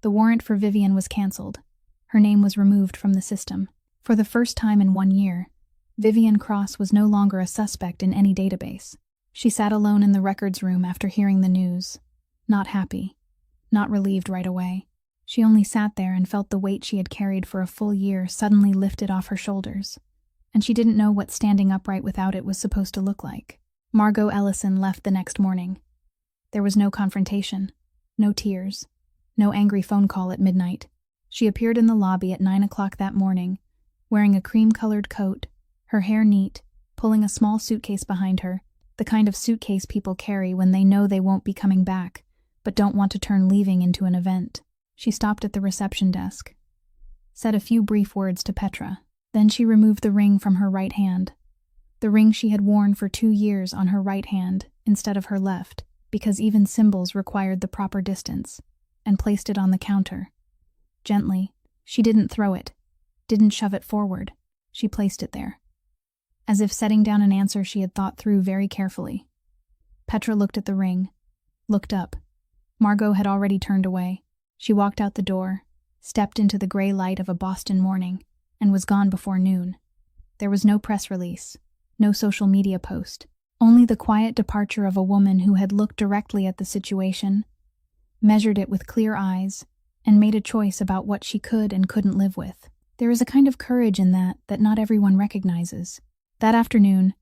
Speaker 1: The warrant for Vivian was canceled. Her name was removed from the system. For the first time in 1 year, Vivian Cross was no longer a suspect in any database. She sat alone in the records room after hearing the news. Not happy. Not relieved right away. She only sat there and felt the weight she had carried for a full year suddenly lifted off her shoulders. And she didn't know what standing upright without it was supposed to look like. Margot Ellison left the next morning. There was no confrontation, no tears, no angry phone call at midnight. She appeared in the lobby at 9 o'clock that morning, wearing a cream-colored coat, her hair neat, pulling a small suitcase behind her, the kind of suitcase people carry when they know they won't be coming back, but don't want to turn leaving into an event. She stopped at the reception desk, said a few brief words to Petra. Then she removed the ring from her right hand. The ring she had worn for 2 years on her right hand instead of her left, because even symbols required the proper distance, and placed it on the counter. Gently, she didn't throw it, didn't shove it forward. She placed it there, as if setting down an answer she had thought through very carefully. Petra looked at the ring, looked up. Margot had already turned away. She walked out the door, stepped into the gray light of a Boston morning, and was gone before noon. There was no press release, no social media post, only the quiet departure of a woman who had looked directly at the situation, measured it with clear eyes, and made a choice about what she could and couldn't live with. There is a kind of courage in that not everyone recognizes. That afternoon,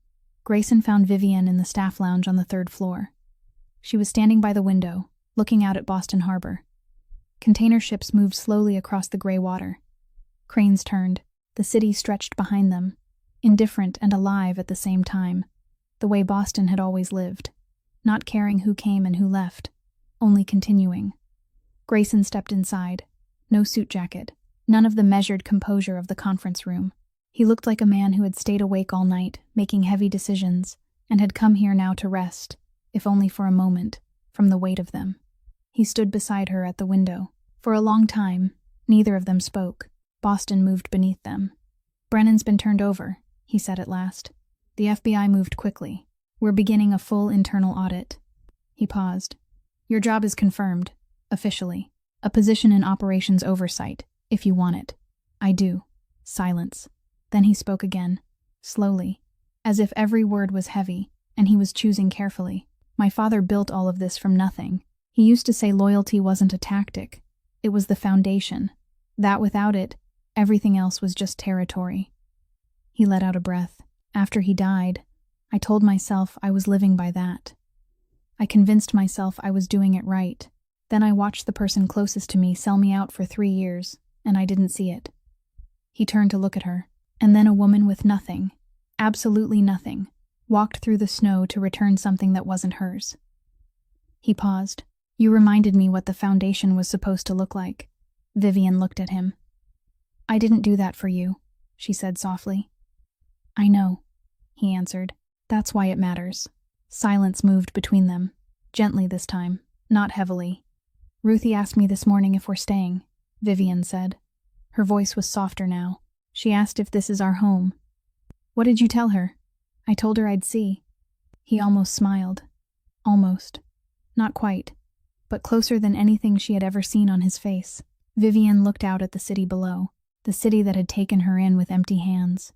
Speaker 1: Grayson found Vivian in the staff lounge on the 3rd floor. She was standing by the window, looking out at Boston Harbor. Container ships moved slowly across the gray water. Cranes turned. The city stretched behind them, indifferent and alive at the same time, the way Boston had always lived, not caring who came and who left, only continuing. Grayson stepped inside. No suit jacket, none of the measured composure of the conference room. He looked like a man who had stayed awake all night, making heavy decisions, and had come here now to rest, if only for a moment, from the weight of them. He stood beside her at the window. For a long time, neither of them spoke. Boston moved beneath them. "Brennan's been turned over," he said at last. "The FBI moved quickly. We're beginning a full internal audit." He paused. "Your job is confirmed, officially. A position in operations oversight, if you want it." "I do." Silence. Then he spoke again, slowly, as if every word was heavy, and he was choosing carefully. "My father built all of this from nothing. He used to say loyalty wasn't a tactic. It was the foundation. That without it, everything else was just territory." He let out a breath. "After he died, I told myself I was living by that. I convinced myself I was doing it right. Then I watched the person closest to me sell me out for 3 years, and I didn't see it." He turned to look at her. And then a woman with nothing, absolutely nothing, walked through the snow to return something that wasn't hers. He paused. "You reminded me what the foundation was supposed to look like." Vivian looked at him. "I didn't do that for you," she said softly. "I know," he answered. "That's why it matters." Silence moved between them, gently this time, not heavily. "Ruthie asked me this morning if we're staying," Vivian said. Her voice was softer now. "She asked if this is our home." "What did you tell her?" "I told her I'd see." He almost smiled. Almost. Not quite. but closer than anything she had ever seen on his face. Vivian looked out at the city below, the city that had taken her in with empty hands.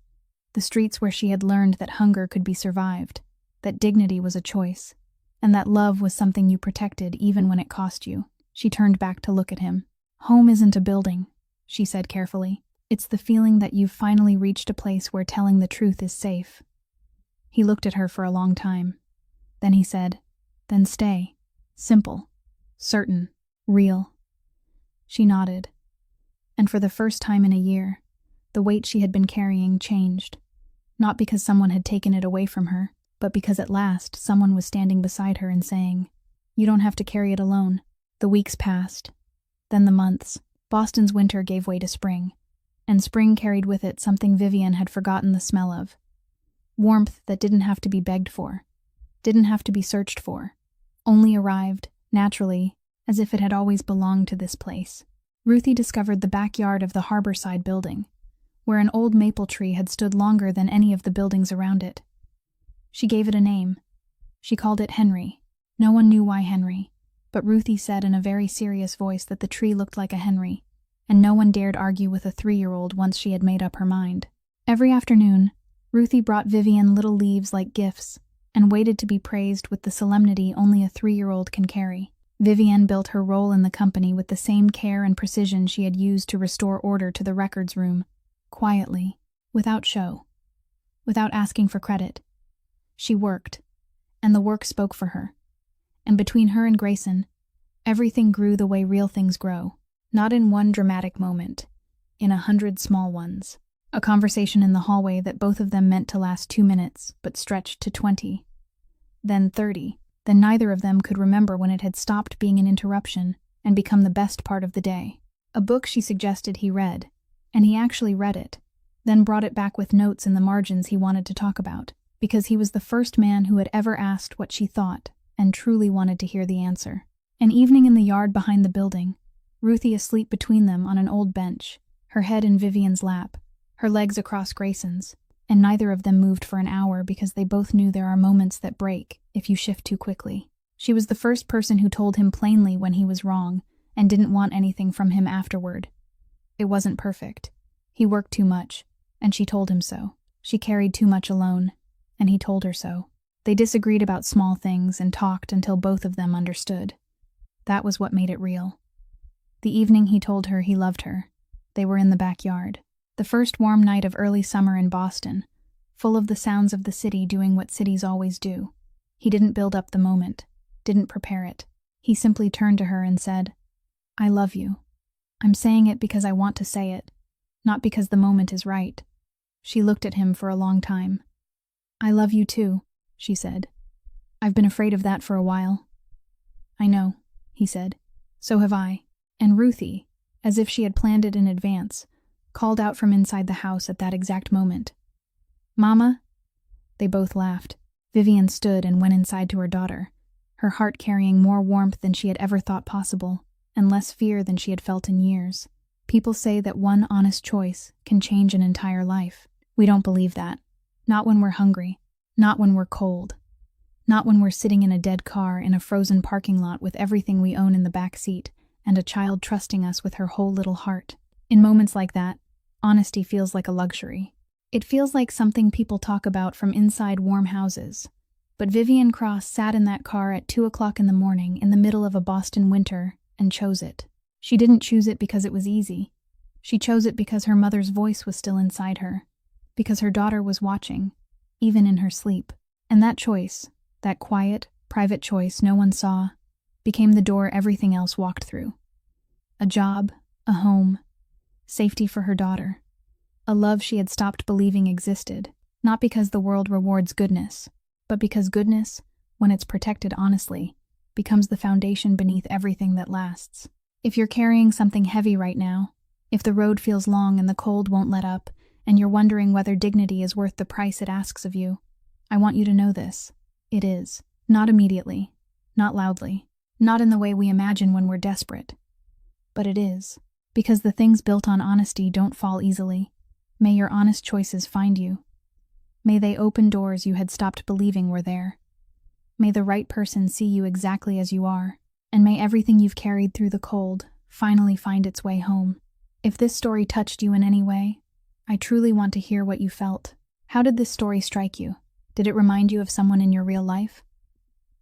Speaker 1: The streets where she had learned that hunger could be survived, that dignity was a choice, and that love was something you protected even when it cost you. She turned back to look at him. "Home isn't a building," she said carefully. "It's the feeling that you've finally reached a place where telling the truth is safe." He looked at her for a long time. Then he said, "Then stay. Simple. Certain. Real." She nodded. And for the first time in a year, the weight she had been carrying changed. Not because someone had taken it away from her, but because at last someone was standing beside her and saying, "You don't have to carry it alone." The weeks passed. Then the months. Boston's winter gave way to spring. And spring carried with it something Vivian had forgotten the smell of. Warmth that didn't have to be begged for, didn't have to be searched for, only arrived, naturally, as if it had always belonged to this place. Ruthie discovered the backyard of the Harborside building, where an old maple tree had stood longer than any of the buildings around it. She gave it a name. She called it Henry. No one knew why Henry, but Ruthie said in a very serious voice that the tree looked like a Henry, and no one dared argue with a 3-year-old once she had made up her mind. Every afternoon, Ruthie brought Vivian little leaves like gifts and waited to be praised with the solemnity only a 3-year-old can carry. Vivian built her role in the company with the same care and precision she had used to restore order to the records room, quietly, without show, without asking for credit. She worked, and the work spoke for her. And between her and Grayson, everything grew the way real things grow, not in one dramatic moment, in 100 small ones. A conversation in the hallway that both of them meant to last 2 minutes, but stretched to 20, then 30, then neither of them could remember when it had stopped being an interruption and become the best part of the day. A book she suggested he read, and he actually read it, then brought it back with notes in the margins he wanted to talk about, because he was the first man who had ever asked what she thought and truly wanted to hear the answer. An evening in the yard behind the building, Ruthie asleep between them on an old bench, her head in Vivian's lap, her legs across Grayson's, and neither of them moved for an hour because they both knew there are moments that break if you shift too quickly. She was the first person who told him plainly when he was wrong and didn't want anything from him afterward. It wasn't perfect. He worked too much, and she told him so. She carried too much alone, and he told her so. They disagreed about small things and talked until both of them understood. That was what made it real. The evening he told her he loved her, they were in the backyard. The first warm night of early summer in Boston, full of the sounds of the city doing what cities always do. He didn't build up the moment, didn't prepare it. He simply turned to her and said, "I love you. I'm saying it because I want to say it, not because the moment is right." She looked at him for a long time. "I love you too," she said. "I've been afraid of that for a while." "I know," he said. "So have I." And Ruthie, as if she had planned it in advance, called out from inside the house at that exact moment, "Mama?" They both laughed. Vivian stood and went inside to her daughter, her heart carrying more warmth than she had ever thought possible, and less fear than she had felt in years. People say that one honest choice can change an entire life. We don't believe that. Not when we're hungry. Not when we're cold. Not when we're sitting in a dead car in a frozen parking lot with everything we own in the back seat and a child trusting us with her whole little heart. In moments like that, honesty feels like a luxury. It feels like something people talk about from inside warm houses. But Vivian Cross sat in that car at 2 o'clock in the morning in the middle of a Boston winter and chose it. She didn't choose it because it was easy. She chose it because her mother's voice was still inside her, because her daughter was watching, even in her sleep. And that choice, that quiet, private choice no one saw, became the door everything else walked through. A job, a home, safety for her daughter, a love she had stopped believing existed, not because the world rewards goodness, but because goodness, when it's protected honestly, becomes the foundation beneath everything that lasts. If you're carrying something heavy right now, if the road feels long and the cold won't let up, and you're wondering whether dignity is worth the price it asks of you, I want you to know this. It is. Not immediately, not loudly, not in the way we imagine when we're desperate. But it is. Because the things built on honesty don't fall easily. May your honest choices find you. May they open doors you had stopped believing were there. May the right person see you exactly as you are, and may everything you've carried through the cold finally find its way home. If this story touched you in any way, I truly want to hear what you felt. How did this story strike you? Did it remind you of someone in your real life?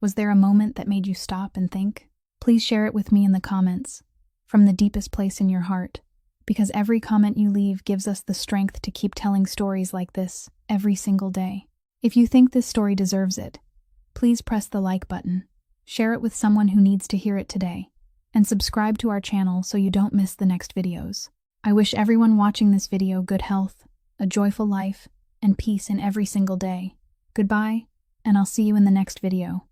Speaker 1: Was there a moment that made you stop and think? Please share it with me in the comments, from the deepest place in your heart, because every comment you leave gives us the strength to keep telling stories like this every single day. If you think this story deserves it, please press the like button, share it with someone who needs to hear it today, and subscribe to our channel so you don't miss the next videos. I wish everyone watching this video good health, a joyful life, and peace in every single day. Goodbye, and I'll see you in the next video.